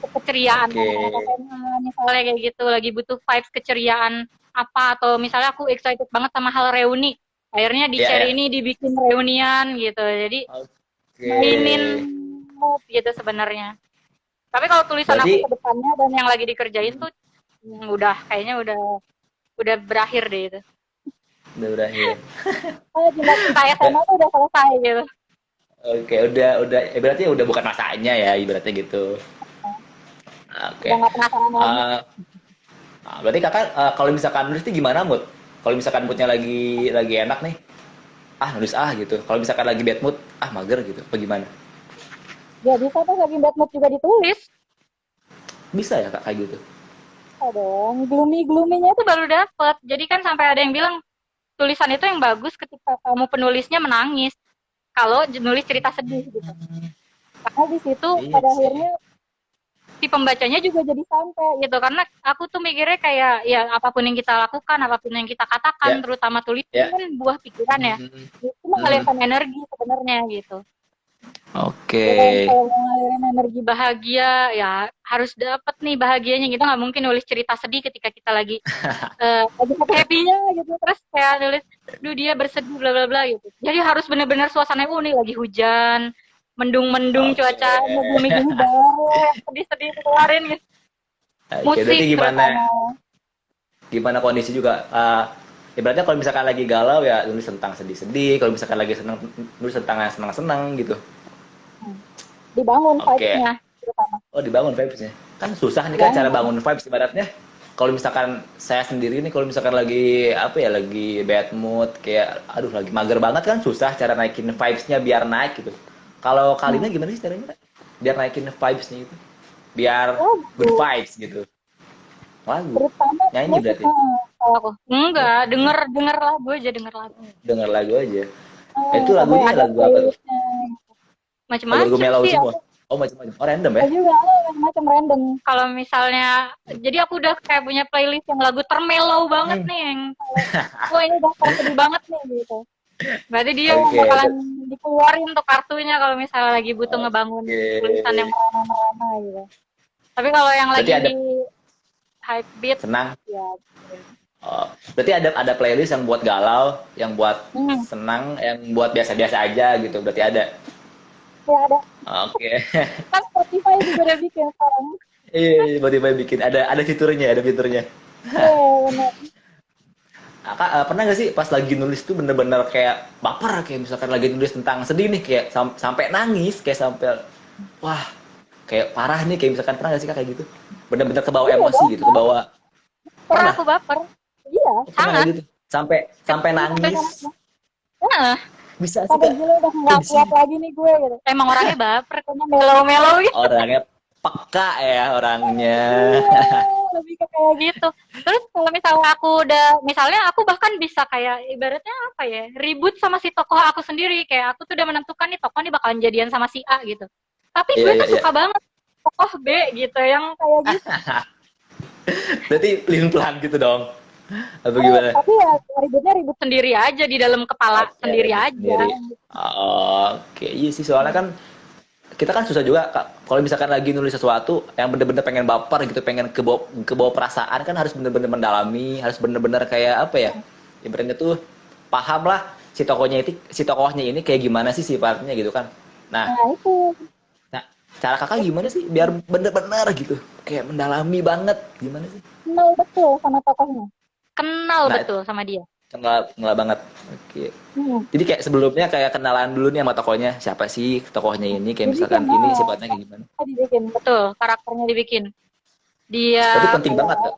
keceriaan Oke. anak-anak SMA misalnya kayak gitu, lagi butuh vibes keceriaan apa, atau misalnya aku excited banget sama hal reuni. Akhirnya di Ya, Cherry ya. ini dibikin reunian gitu. Jadi Oke. mainin mood gitu sebenarnya. Tapi kalau tulisan aku ke Berarti depannya dan yang lagi dikerjain tuh udah kayaknya udah berakhir deh itu. udah berakhir. Oh, cinta SMA tuh udah selesai gitu. Oke, udah berarti udah bukan masanya ya ibaratnya gitu. Udah Oke. nggak penasaran lagi. Eh, berarti kakak kalau misalkan nulis itu gimana mood? Kalau misalkan moodnya lagi enak nih, nulis gitu. Kalau misalkan lagi bad mood, mager gitu. Apa gimana? Ya bisa tuh lagi bad mood juga ditulis. Bisa ya kak kayak gitu? Oh dong, gloomy-gloomy-nya itu baru dapet. Jadi kan sampai ada yang bilang, tulisan itu yang bagus ketika kamu penulisnya menangis. Kalau nulis cerita sedih gitu. Karena di situ Iya pada sih. akhirnya si pembacanya juga jadi sampai gitu. Karena aku tuh mikirnya kayak, ya apapun yang kita lakukan, apapun yang kita katakan, Ya, terutama tulisan ya. kan buah pikiran ya. Mhm. Itu Mhm. mengalirkan energi sebenarnya gitu. Oke. Ya kan, kalau mau ngalirin energi bahagia, ya harus dapet nih bahagianya gitu. Nggak mungkin nulis cerita sedih ketika kita lagi happy-happynya gitu. Terus kayak nulis, duh dia bersedih bla bla bla gitu. Jadi harus bener-bener suasana nih lagi hujan, mendung-mendung Oke. cuacanya, gloomy-gloomy, baru yang sedih-sedih keluarin gitu. Oke, Musik berarti gimana terutama. gimana kondisi juga ibaratnya kalau misalkan lagi galau ya nulis tentang sedih-sedih, kalau misalkan lagi senang nulis tentang yang senang-senang gitu. Hmm. Dibangun Oke. vibes-nya terutama. Oh, dibangun vibes-nya. Kan susah nih kan cara Dibangun. bangun vibes ibaratnya. Kalau misalkan saya sendiri nih kalau misalkan lagi apa ya lagi bad mood kayak aduh lagi mager banget kan susah cara naikin vibes-nya biar naik gitu. Kalau Kalina Hmm. gimana sih caranya? Biar naikin vibes-nya itu. Biar good Lagu. vibes gitu. Lagu. Terutama Nyanyi musik. berarti. Kalau aku. Enggak, denger lagu aja, denger lagu. Dengar lagu aja. Itu Sampai lagunya ada lagu apa tuh? playlistnya. Lagu-lagu Macem-macem mellow sih semua. aku. Oh, macam-macam. Oh, random ya? Aku juga macam-macam random. Kalau misalnya, jadi aku udah kayak punya playlist yang lagu termellow banget Hmm. nih, yang kalau, wah ini udah sedih banget nih gitu. Berarti dia yang Oke, bakalan dikeluarin tuh kartunya kalau misalnya lagi butuh ngebangun oke. tulisan yang merana-merana gitu. Tapi kalau yang Berarti lagi ada di hype beat, senang. ya. Oh, berarti ada playlist yang buat galau, yang buat Hmm, senang, yang buat biasa-biasa aja gitu. Berarti ada. ya ada. Oke. Kan Spotify juga udah bikin sekarang. Iya, tiba-tiba bikin ada fiturnya, ada fiturnya. Iya, benar. Kak, pernah gak sih pas lagi nulis tuh bener-bener kayak baper, kayak misalkan lagi nulis tentang sedih nih, kayak sampai nangis, kayak sampai wah, kayak parah nih, kayak misalkan pernah gak sih Kak kayak gitu? Bener-bener kebawa Iya emosi dong, gitu, kebawa. pernah Pernah? aku baper. Iya, Oh, pernah kayak sangat. gitu? Sampai Sampai nangis. sana. Nah, Bisa sih sampai Kak. gila udah Kok nggak bisa? kuat lagi nih gue gitu. Emang orangnya baper, kayaknya melo-melo gitu. Orangnya peka ya orangnya. Iya, lebih ke kayak gitu. Terus kalau misalnya aku udah, misalnya aku bahkan bisa kayak ibaratnya apa ya, ribut sama si tokoh aku sendiri. Kayak aku tuh udah menentukan nih tokoh nih bakalan jadian sama si A gitu. Tapi Iya, gue iya, tuh iya. suka banget tokoh B gitu, yang kayak gitu. Berarti pelin-pelan gitu dong. Apa gimana? Tapi ya ributnya ribut sendiri aja di dalam kepala Oke, sendiri ribet aja. sendiri. Oke, iya sih soalnya kan kita kan susah juga Kak. Kalau misalkan lagi nulis sesuatu yang bener-bener pengen baper gitu, pengen ke bawah perasaan kan harus bener-bener mendalami, harus bener-bener kayak apa ya? Ibaratnya tuh paham lah si tokohnya ini kayak gimana sih sifatnya gitu kan. Nah, Nah itu nah, cara Kakak gimana sih biar bener-bener gitu, kayak mendalami banget gimana sih? kenal betul sama tokohnya. Kenal Nah, betul sama dia. nggak banget. Oke. Hmm. Jadi kayak sebelumnya kayak kenalan dulu nih sama tokohnya. Siapa sih tokohnya ini? Kayak Dibikin, misalkan ini nah, sifatnya kayak gimana? dibikin betul, karakternya dibikin. Berarti Dia penting banget kayak Kak.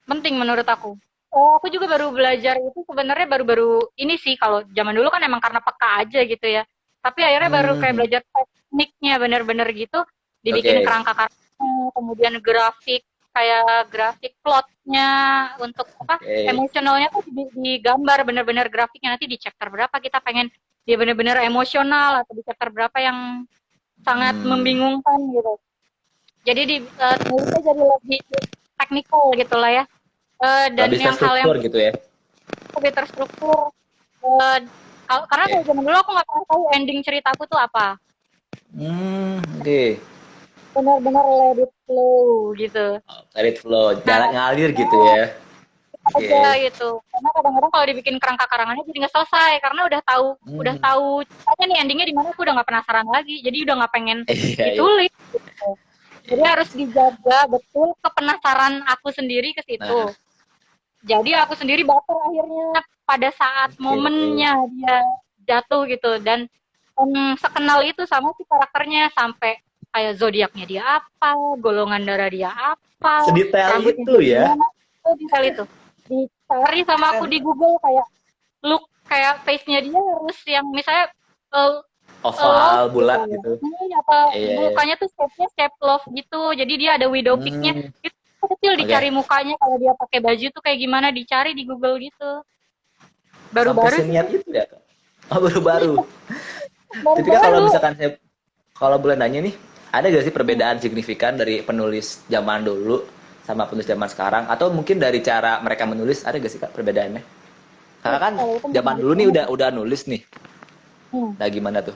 penting menurut aku. Aku juga baru belajar itu sebenarnya baru-baru ini sih, kalau zaman dulu kan emang karena peka aja gitu ya. Tapi akhirnya baru kayak Hmm, belajar tekniknya bener-bener gitu, dibikin oke. kerangka karakternya, kemudian grafik kayak grafik plotnya untuk apa Oke. emosionalnya tuh digambar bener-bener grafiknya nanti di chapter berapa kita pengen dia bener-bener emosional atau di chapter berapa yang sangat Hmm, membingungkan gitu. Jadi tulisnya jadi lebih teknikal gitu lah ya. Dan lebih yang hal yang terstruktur gitu ya. lebih terstruktur. Eh, karena Oke. kalau zaman dulu aku nggak pernah tahu ending ceritaku tuh apa. Oke. Benar-benar let it flow gitu. Let it flow, Nah, jalan ngalir gitu nah, ya. aja Oke. gitu. Karena kadang-kadang kalau dibikin kerangka karangannya jadi nggak selesai karena udah Hmm. tahu ceritanya nih endingnya di mana aku udah nggak penasaran lagi. Jadi udah nggak pengen Iya, iya. ditulis. Gitu. Jadi harus dijaga betul kepenasaran aku sendiri ke situ. Nah, Jadi aku sendiri baper akhirnya pada saat oke. momennya dia jatuh gitu dan sekenal itu sama si karakternya sampai kayak zodiaknya dia apa, golongan darah dia apa, Sedetail rambutnya itu dia ya. gimana, itu detail itu. Dicari sama aku Kan di Google kayak look kayak face-nya dia harus yang misalnya uh, love oval gitu bulat ya. gitu. Apa Iya, iya. mukanya tuh shape-nya shape love gitu. Jadi dia ada widow pic-nya. Hmm, Itu kecil oke. dicari mukanya kalau dia pakai baju tuh kayak gimana dicari di Google gitu. Sampai Baru-baru sih seniat itu ya, Kak? Oh, baru-baru. Jadi Kak, kalau baru-baru. misalkan kalau boleh nanya nih, ada gak sih perbedaan signifikan dari penulis zaman dulu sama penulis zaman sekarang? Atau mungkin dari cara mereka menulis, ada gak sih Kak perbedaannya? Karena kan Kalau itu zaman menarik dulu nih banget. udah nulis nih. Hmm, Nah, gimana tuh?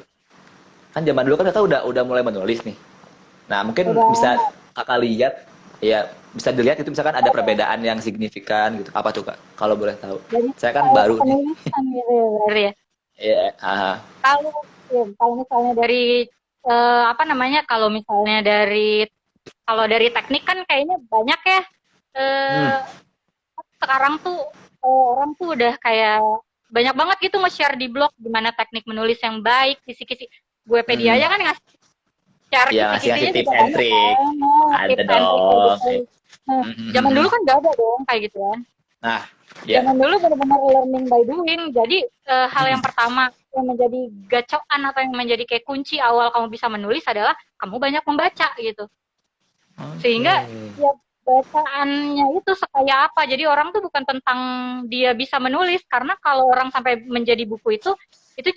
Kan zaman dulu kan kita udah mulai menulis nih. Nah, mungkin bisa udah Kakak lihat, ya bisa dilihat itu misalkan ada perbedaan yang signifikan gitu. Apa tuh Kak? Kalau boleh tahu. dari Saya kan style baru nih. kepenulisan gitu ya berarti ya. Iya, ah. Kalau ya, kalau misalnya dari apa namanya kalau misalnya dari kalau dari teknik kan kayaknya banyak ya. Hmm, Eh, sekarang tuh orang tuh udah kayak banyak banget gitu nge-share di blog gimana teknik menulis yang baik, kisi-kisi. Guepedia hmm. aja kan ngasih share Iya, ngasih kisi-kisinya tips juga and banyak trick. kan. Nah, Ada tips and trick kayak dong. gitu. Nah, zaman dulu kan gak ada dong kayak gitu kan. Nah, ya. Zaman dulu benar-benar learning by doing. Jadi hal yang pertama yang menjadi gacoan atau yang menjadi kayak kunci awal kamu bisa menulis adalah kamu banyak membaca gitu. Oke. Sehingga ya bacaannya itu sekaya apa. Jadi orang tuh bukan tentang dia bisa menulis karena kalau orang sampai menjadi buku itu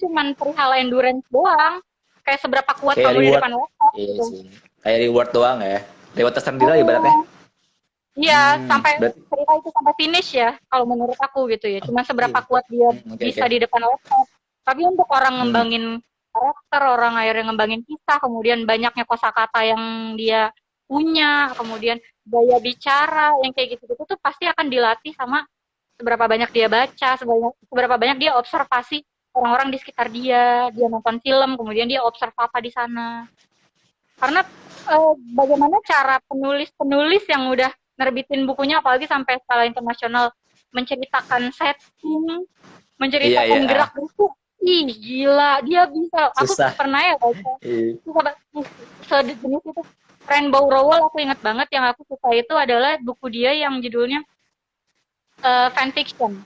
cuman perihal endurance doang. Kayak seberapa kuat Kayak kamu di reward. depan laptop Iya gitu. sih. Kayak reward doang ya. Reward tersendiri lah ibaratnya. Oh, Iya, sampai Berarti cerita itu sampai finish ya, kalau menurut aku gitu ya. Cuma seberapa oke. kuat dia Oke oke. bisa di depan laptop. Tapi untuk orang Hmm. ngembangin karakter, orang akhirnya ngembangin kisah, kemudian banyaknya kosakata yang dia punya, kemudian gaya bicara yang kayak gitu-gitu tuh pasti akan dilatih sama seberapa banyak dia baca, seberapa banyak dia observasi orang-orang di sekitar dia nonton film, kemudian dia observ apa di sana. Karena bagaimana cara penulis-penulis yang udah nerbitin bukunya apalagi sampai skala internasional menceritakan setting, Iya iya. menceritakan Ah. gerak itu, ih gila, dia bisa. Aku Susah. pernah ya baca Iya. sejenis itu Rainbow Rowell, aku ingat banget yang aku suka itu adalah buku dia yang judulnya fanfiction.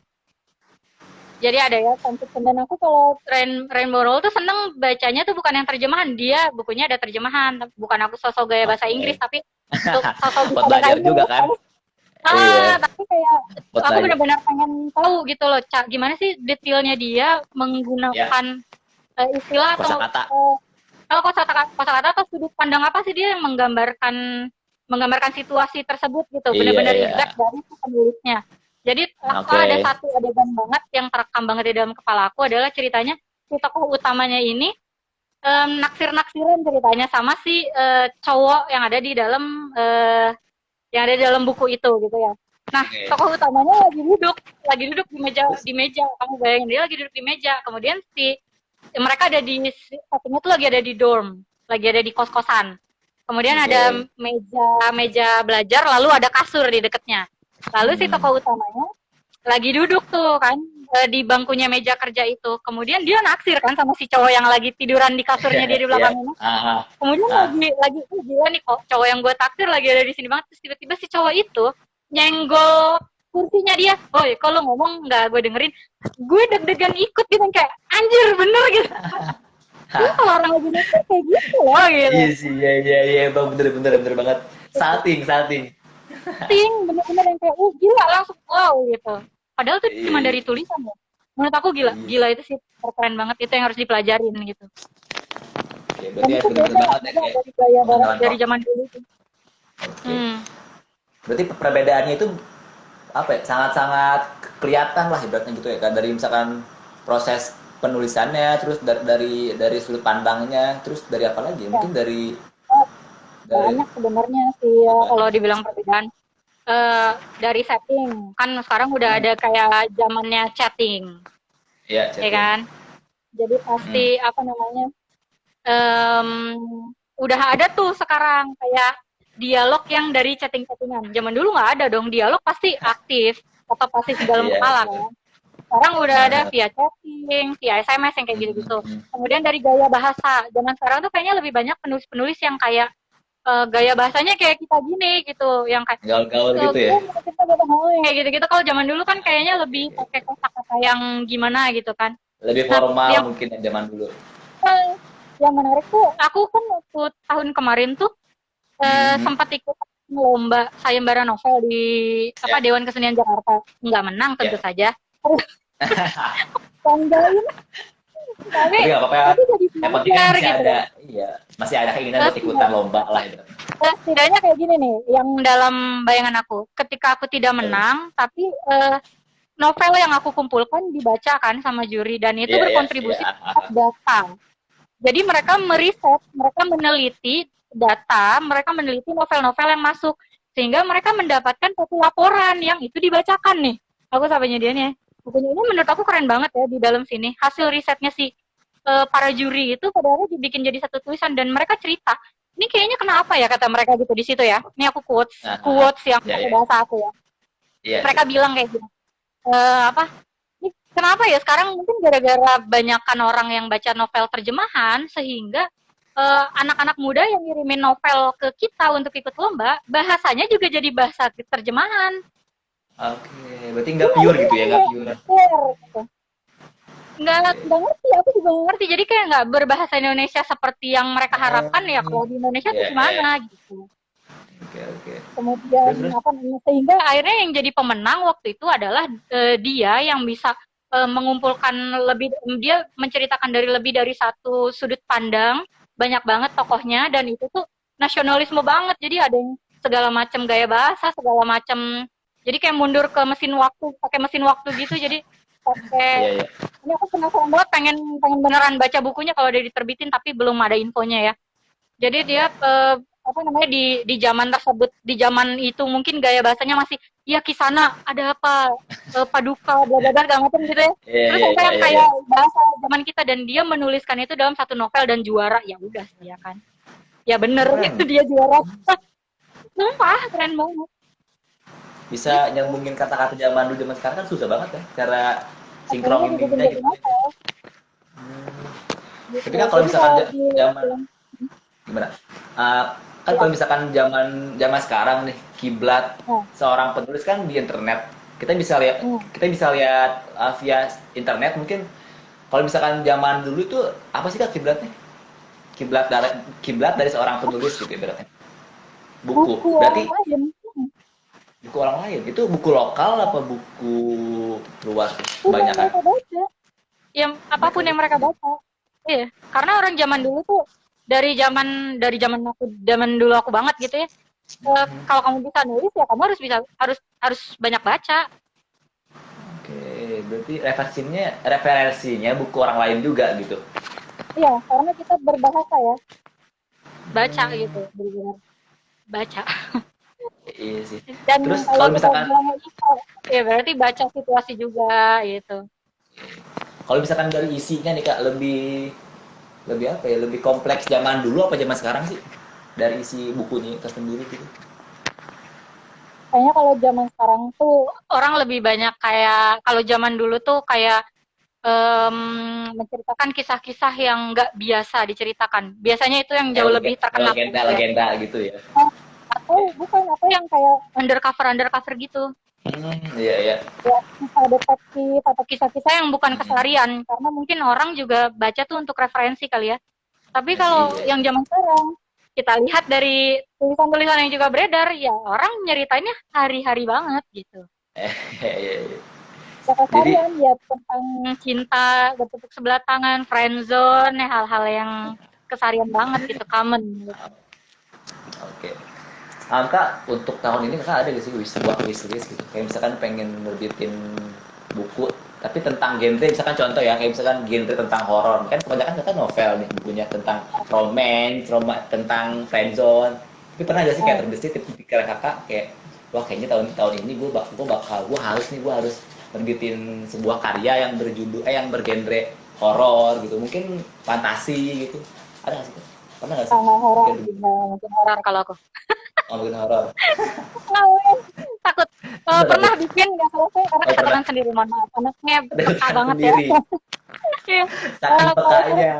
Jadi ada ya fanfiction dan aku kalau Rainbow Rowell tuh seneng bacanya tuh bukan yang terjemahan, dia bukunya ada terjemahan, bukan aku sosok gaya bahasa Inggris Oke. tapi untuk sosok bisa Buat bahasa belajar juga Inggris kan? kan. Iya. Tapi kayak Buat aku belajar. benar-benar pengen tahu gitu loh, gimana sih detailnya dia Ya. menggunakan istilah atau Kosakata. kalau kosakata atau sudut pandang apa sih dia yang menggambarkan menggambarkan situasi tersebut gitu, Iya benar-benar iya. exact dari si penulisnya. Jadi ada Oke. satu adegan banget yang terekam banget di dalam kepala aku adalah ceritanya si tokoh utamanya ini naksir-naksiran ceritanya sama si cowok yang ada di dalam buku itu gitu ya. Nah, Oke. tokoh utamanya lagi duduk Terus di meja. Kamu bayangin dia lagi duduk di meja. Kemudian mereka ada di settingnya tuh lagi ada di dorm, lagi ada di kos-kosan. Kemudian ada oke. meja belajar, lalu ada kasur di dekatnya. Lalu si Hmm. tokoh utamanya lagi duduk tuh kan di bangkunya meja kerja itu. Kemudian dia naksir kan sama si cowok yang lagi tiduran di kasurnya dia di Iya. belakang ini. Ah, Kemudian ah. lagi gila nih kok cowok yang gue taksir lagi ada di sini banget. Terus tiba-tiba si cowok itu nyenggol kursinya dia. Oh ya kalau ngomong nggak gue dengerin, gue deg-degan ikut gitu kayak anjir bener gitu. Ini kalau orang lagi naksir kayak gitu loh gitu. Iya sih, iya iya iya, bang, bener bener bener banget. Salting, salting. Ting bener-bener yang kayak gila langsung wow gitu. Padahal tuh Iya, cuma iya, dari tulisan ya. Menurut aku gila, iya. gila itu sih keren banget, itu yang harus dipelajarin gitu. Oke, Dan berarti ya itu bener-bener beda, banget ya beda kayak dari gaya barat pengetahuan dari kok. zaman dulu tuh. Oke. Hmm. Berarti perbedaannya itu apa ya? Sangat-sangat kelihatan lah ibaratnya gitu ya kan, dari misalkan proses penulisannya, terus dari sudut pandangnya, terus dari apa lagi? Ya, Mungkin dari dari banyak sebenarnya sih ya apa? kalau dibilang perbedaan. Dari setting kan sekarang udah Hmm. ada kayak zamannya chatting Iya, ya chatting. kan, jadi Hmm. pasti apa namanya em, udah ada tuh sekarang kayak dialog yang dari chatting-chattingan. Zaman dulu nggak ada dong dialog pasti aktif atau pasti di dalam Iya, kepala betul. kan. Sekarang udah ada Nah, via chatting, via SMS yang kayak gitu-gitu. hmm. Kemudian dari gaya bahasa, zaman sekarang tuh kayaknya lebih banyak penulis-penulis yang kayak gaya bahasanya kayak kita gini gitu, yang kayak Gaul-gaul gitu gue ya. mau kita gak mau yang kayak gitu-gitu. Kalau zaman dulu kan kayaknya lebih Oke. pakai kata-kata yang gimana gitu kan. Lebih Nah, formal yang mungkin yang zaman dulu. eh, yang menarik tuh aku kan waktu tahun kemarin tuh Hmm. sempat ikut lomba sayembara novel di apa Ya, Dewan Kesenian Jakarta. Nggak menang tentu ya. saja. Banggain, Tapi nggak apa-apa ya. tapi jadi Yang penting kan belajar masih gitu. ada, iya, masih ada keinginan buat Setidaknya, ikutan lomba lah itu. setidaknya kayak gini nih, yang dalam bayangan aku, ketika aku tidak Oh, menang, tapi novel yang aku kumpulkan dibacakan sama juri dan itu iya, iya, iya. berkontribusi terhadap data. Jadi mereka meriset, mereka meneliti data, mereka meneliti novel-novel yang masuk sehingga mereka mendapatkan satu laporan yang itu dibacakan nih. Aku sampainya dia nih. Bukunya ini menurut aku keren banget ya di dalam sini. Hasil risetnya si para juri itu pada akhirnya dibikin jadi satu tulisan dan mereka cerita. Ini kayaknya kenapa ya kata mereka gitu di situ ya. Ini aku quotes yang Iya, pakai iya, bahasa aku ya. iya, Mereka bilang kayak gini. Apa ini kenapa ya sekarang mungkin gara-gara banyakan orang yang baca novel terjemahan sehingga anak-anak muda yang ngirimin novel ke kita untuk ikut lomba bahasanya juga jadi bahasa terjemahan. oke, berarti nggak Iya pure itu gitu ya, nggak kayak pure. fair gitu. Oke. Nggak ngerti, aku juga nggak ngerti, jadi kayak nggak berbahasa Indonesia seperti yang mereka harapkan ya, kalau di Indonesia tuh Iya, iya. gimana gitu. Oke, oke. Kemudian Terus, terus. apa sehingga akhirnya yang jadi pemenang waktu itu adalah dia yang bisa mengumpulkan dia menceritakan dari lebih dari satu sudut pandang, banyak banget tokohnya dan itu tuh nasionalisme banget. Jadi ada yang segala macam gaya bahasa, segala macam. Jadi kayak mundur ke mesin waktu, pakai mesin waktu gitu. Jadi pakai Iya, iya. ini aku penasaran banget pengen pengen beneran baca bukunya kalau udah diterbitin tapi belum ada infonya ya. Jadi dia apa namanya di zaman tersebut di zaman itu mungkin gaya bahasanya masih ya Kisana ada apa Paduka bla bla bla segala macam gitu ya. Iya, Terus iya, ada iya, yang iya, iya. kayak bahasa zaman kita dan dia menuliskan itu dalam satu novel dan juara ya udah ya kan. Ya bener Keren. dia juara. Sumpah keren banget. Bisa nyambungin kata-kata zaman dulu zaman sekarang kan susah banget ya cara Makanya dibikin sinkroninnya jadi gitu ya. novel Hmm. Tapi gitu. kan kalau Jadi misalkan kalau di zaman film gimana? Uh, kan ya, kalau misalkan zaman zaman sekarang nih kiblat nah, seorang penulis kan di internet. Kita bisa lihat via internet mungkin. Kalau misalkan zaman dulu itu apa sih kak kiblatnya? Kiblat dari seorang penulis gitu ibaratnya. Buku. buku orang Berarti lain. buku orang lain. Itu buku lokal apa buku luar? Itu yang Kebanyakan. mereka baca. Yang Mereka apapun yang mereka baca. baca. Iya, karena orang zaman dulu tuh dari zaman aku zaman dulu aku banget gitu ya. Kalau kamu bisa nulis ya kamu harus banyak baca. Oke, berarti referensinya buku orang lain juga gitu. Iya, karena kita berbahasa ya, baca gitu, Hmm, benar-benar baca. iya sih. Dan Terus kalau kalau kita misalkan bilangnya ISO, ya berarti baca situasi juga gitu. kalau misalkan dari isinya nih kak lebih lebih apa ya? Lebih kompleks zaman dulu apa zaman sekarang sih? Dari isi bukunya tersendiri gitu. Kayaknya kalau zaman sekarang tuh orang lebih banyak kayak kalau zaman dulu tuh kayak menceritakan kisah-kisah yang nggak biasa diceritakan. Biasanya itu yang jauh lebih terkenal gitu ya. Legenda-legenda gitu ya. Atau bukan, atau yang kayak undercover gitu. Iya iya. Ya, kisah detektif atau kisah-kisah yang bukan keseharian. Karena mungkin orang juga baca tuh untuk referensi kali ya. Tapi Masih kalau iya. yang zaman sekarang, kita lihat dari tulisan-tulisan yang juga beredar, ya orang nyeritainnya hari-hari banget gitu. Iya, iya. Ya Jadi keseharian, ya tentang cinta, bertepuk sebelah tangan, friendzone, ya hal-hal yang keseharian banget gitu, common gitu. oke. Kak, untuk tahun ini kakak ada gak sih sebuah wishlist gitu? Kayak misalkan pengen nerbitin buku, tapi tentang genre, misalkan contoh ya, kayak misalkan genre tentang horor. Kan kebanyakan kakak novel nih bukunya tentang romance, tentang friendzone. Tapi pernah gak sih kayak Nah, terbesit di pikiran kakak kayak, wah kayaknya tahun ini gue harus nerbitin sebuah karya yang yang bergenre horor gitu, mungkin fantasi gitu. Ada gak sih? Kak? Pernah gak sih? nggak horor, Kayak nggak mungkin horor kalau aku. bikin horor. Nggak, takut. Nggak Pernah takut? bikin nggak selesai karena Oh pernah. ketakutan sendiri, mohon maaf. Anaknya peka Dengan banget ya. sendiri. Iya. Saking Kalau pekanya.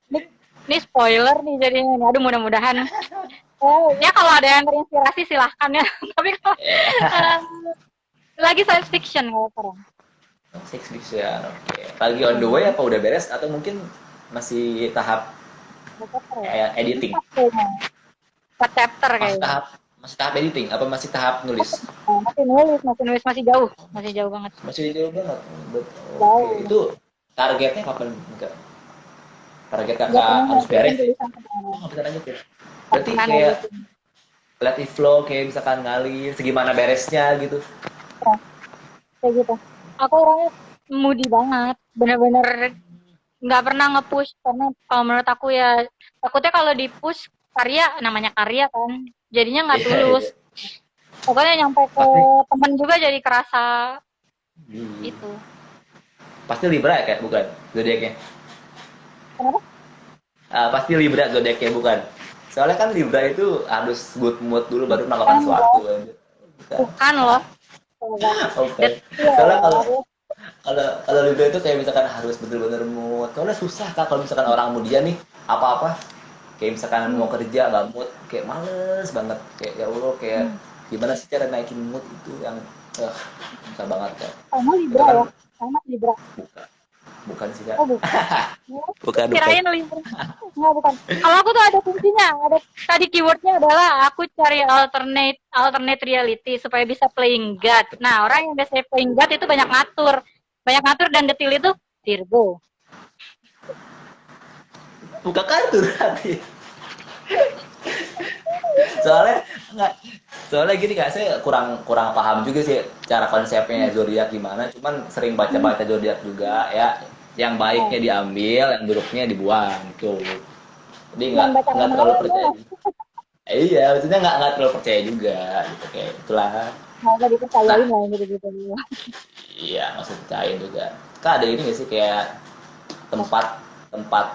ini, ini spoiler nih jadinya. Aduh, mudah-mudahan. Ya kalau ada yang terinspirasi silahkan ya. Tapi kalau Yeah. eh, lagi science fiction kalau sekarang. Six Fiction. Oke. Lagi on the way apa udah beres atau mungkin masih tahap Chapter ya? kayak editing? 4 kayaknya. 4 chapter Masih kayaknya. tahap masih tahap editing apa masih tahap nulis? Masih nulis, masih jauh banget. Masih jauh banget. Oke. Jauh. Itu targetnya kapan enggak? Target Nggak kakak pernah harus beres? ngajarin tulisan sebenarnya. Oh, nggak bisa lanjut ya. Nggak Berarti pernah kayak ngajarin. let it flow kayak misalkan ngalir segimana beresnya gitu. Ya, kayak gitu. Aku orangnya moody banget. Bener-bener nggak pernah nge-push. Karena kalau menurut aku ya, takutnya kalau di-push karya, namanya karya kan. Jadinya nggak Iya, tulus. iya. Pokoknya nyampe ke Pasti temen juga jadi kerasa hmm, itu. pasti Libra ya kayak bukan zodiaknya. Kenapa? Pasti Libra zodiaknya bukan. Soalnya kan Libra itu harus good mood dulu baru melakukan Kan loh. sesuatu aja. Bukan. Bukan loh. Bukan. Oke. Soalnya kalau Detail. kalau kalau Libra itu kayak misalkan harus bener-bener mood. Soalnya susah kak kalau misalkan orang mudia nih apa-apa kayak misalkan mau kerja nggak mood kayak males banget kayak ya Allah kayak gimana sih cara naikin mood itu yang susah banget kak. Sama Itu Libra kan ya. Sama Libra. bukan bukan sih kak. Oh bukan. Bukan bukan. Kirain Libra. Enggak, bukan. Kalau aku tuh ada kuncinya. Ada tadi keywordnya adalah aku cari alternate reality supaya bisa playing God. Nah, orang yang biasanya playing God itu banyak ngatur. Banyak ngatur dan detail itu Virgo. Buka kartu nanti. soalnya nggak soalnya gini nggak, saya kurang kurang paham juga sih cara konsepnya zodiak gimana, cuman sering baca baca zodiak juga ya, yang baiknya Nah, diambil, yang buruknya dibuang gitu. Jadi jangan baca nggak terlalu ramalan percaya lah. juga. Iya, maksudnya nggak terlalu percaya juga gitu, kayak itulah. Nggak usah dipercayain Nah, lah yang gitu-gitu. iya, maksud percaya juga. Kak ada ini nggak sih kayak tempat tempat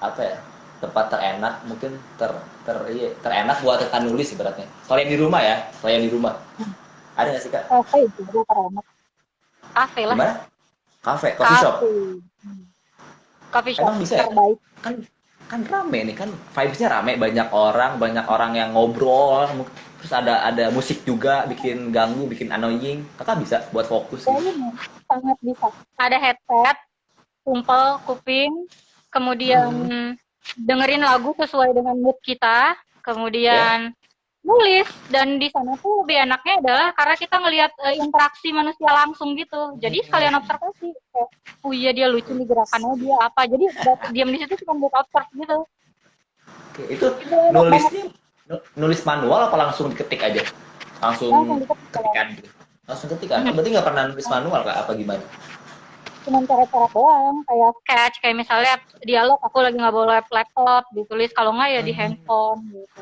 apa ya, tempat terenak mungkin iya, terenak buat rekan nulis ibaratnya, selain di rumah ya, selain di rumah ada nggak sih kak? Kafe itu juga terenak. Kafe lah. Gimana? Kafe, coffee shop, Kafe. Coffee shop emang bisa ya? terbaik. kan kan rame nih kan, vibesnya rame, banyak orang yang ngobrol, terus ada musik juga bikin ganggu, bikin annoying, kakak bisa buat fokus Dan gitu. ini sangat bisa. Ada headset, kumpel, kuping, kemudian Hmm, dengerin lagu sesuai dengan mood kita, ya. kemudian nulis. Dan di sana tuh lebih enaknya adalah karena kita ngelihat interaksi manusia langsung gitu. Jadi sekalian observasi. Kayak, oh iya dia lucu nih gerakannya, dia apa. Jadi diam di situ cuma buat observe gitu. Oke, itu Itu enak banget. nulisnya nulis manual apa langsung diketik aja? Langsung Langsung diketik kalau ketikan gitu. Langsung ketikan. Oh, berarti nggak pernah nulis manual Kak, apa gimana? cuma cara-cara doang, kayak sketch, kayak misalnya dialog aku lagi nggak bawa laptop, ditulis, kalau nggak ya di Hmm. handphone gitu.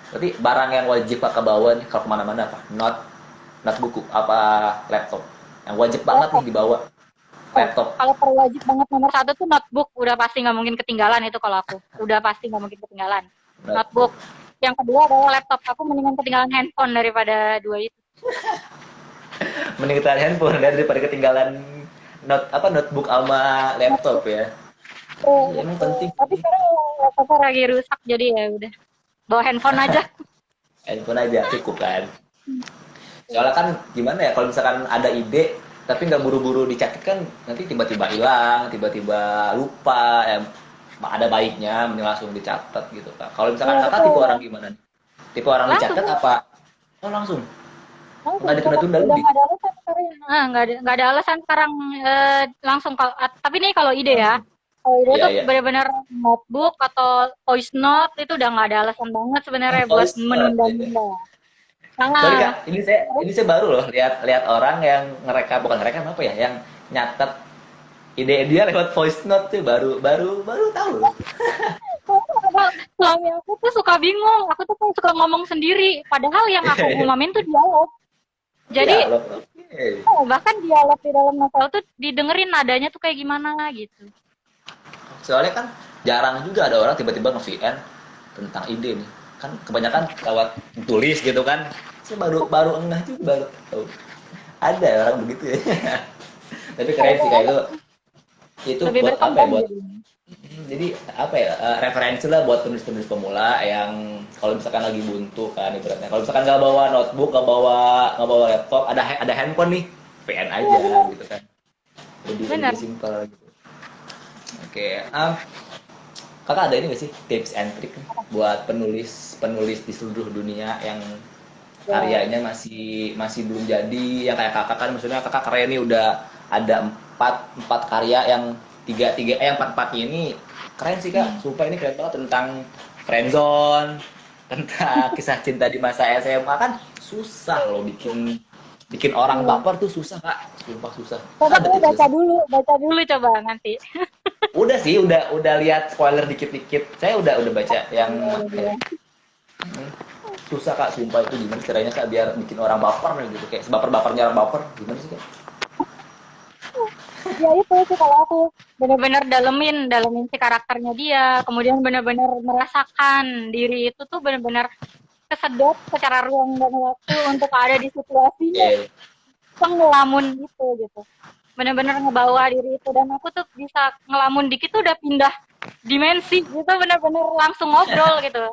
Berarti barang yang wajib Kakak bawa nih kalau kemana-mana apa? Not buku apa laptop? Yang wajib banget nih Laptop. dibawa, Oh, laptop. kalau perwajib banget nomor satu tuh notebook, udah pasti nggak mungkin ketinggalan itu kalau aku. Udah pasti nggak mungkin ketinggalan. Notebook. Notebook. Yang kedua adalah laptop. Aku mendingan ketinggalan handphone daripada dua itu. Mending ketinggalan handphone daripada ketinggalan notebook sama laptop ya. Iya, emang penting Tapi sih. sekarang laptopnya lagi rusak, jadi ya udah. Bawa handphone aja. Handphone aja cukup kan. Soalnya kan gimana ya, kalau misalkan ada ide tapi nggak buru-buru dicatat kan nanti tiba-tiba hilang, tiba-tiba lupa ya, ada baiknya mending langsung dicatat gitu kak. Kalau misalkan Ya, kakak tipe orang betul. gimana nih? Tipe orang Langsung, dicatat apa? Oh langsung, langsung nggak dicatat. ditunda-tunda Udah lebih? nggak ada alasan sekarang. Nggak ada alasan sekarang, langsung. Tapi nih kalau ide ya, Langsung. kalau ide Iya tuh iya. benar-benar notebook atau voice note itu udah nggak ada alasan banget Oh sebenarnya buat voice note. Iya. menunda-nunda. Sorry Nah, kak, ini saya baru loh lihat lihat orang yang ngerekam, bukan ngerekam apa ya, yang nyatet ide dia lewat voice note tuh, baru tahu loh. suami aku tuh suka bingung. Aku tuh suka ngomong sendiri. Padahal yang aku umumin tuh dialog. Jadi, Iya loh. Oke. bahkan dialog di dalam novel tuh didengerin nadanya tuh kayak gimana gitu. Soalnya kan jarang juga ada orang tiba-tiba nge-VN tentang ide nih. Kan kebanyakan lewat tulis gitu kan. Saya baru baru enggak juga, baru tahu. Ada orang begitu ya. Tapi keren sih kayak itu. Itu Lebih buat apa ya? berkembang Buat jadi. jadi apa ya? Referensi lah buat penulis-penulis pemula yang kalau misalkan lagi buntu kan ibaratnya. Kalau misalkan nggak bawa notebook, nggak bawa laptop, ada handphone nih, VN Iya, aja benar. gitu kan. Lebih Benar. simpel gitu. Oke, kakak ada ini nggak sih tips and trick nih buat penulis di seluruh dunia yang Ya. karyanya masih masih belum jadi, yang kayak kakak kan, maksudnya kakak karya ini udah ada empat karya, yang yang empat empatnya ini keren sih kak, sumpah ini keren banget, tentang friendzone, tentang kisah cinta di masa SMA, kan susah loh bikin bikin orang Iya. baper tuh, susah kak, sumpah susah. Coba Ada kamu tips gak sih? baca dulu coba nanti. Udah sih, udah lihat spoiler dikit-dikit. Saya udah baca yang Iya, apa ya? iya. Hmm, susah kak, sumpah itu gimana caranya kak biar bikin orang baper nih gitu, kayak sebaper-bapernya orang baper, gimana sih kak? Ya itu sih kalau aku benar-benar dalemin si karakternya dia, kemudian benar-benar merasakan diri itu tuh benar-benar kesedot secara ruang dan waktu untuk ada di situasinya, Eh, ngelamun gitu gitu. Benar-benar ngebawa diri itu, dan aku tuh bisa ngelamun dikit tuh udah pindah dimensi gitu, benar-benar langsung ngobrol gitu.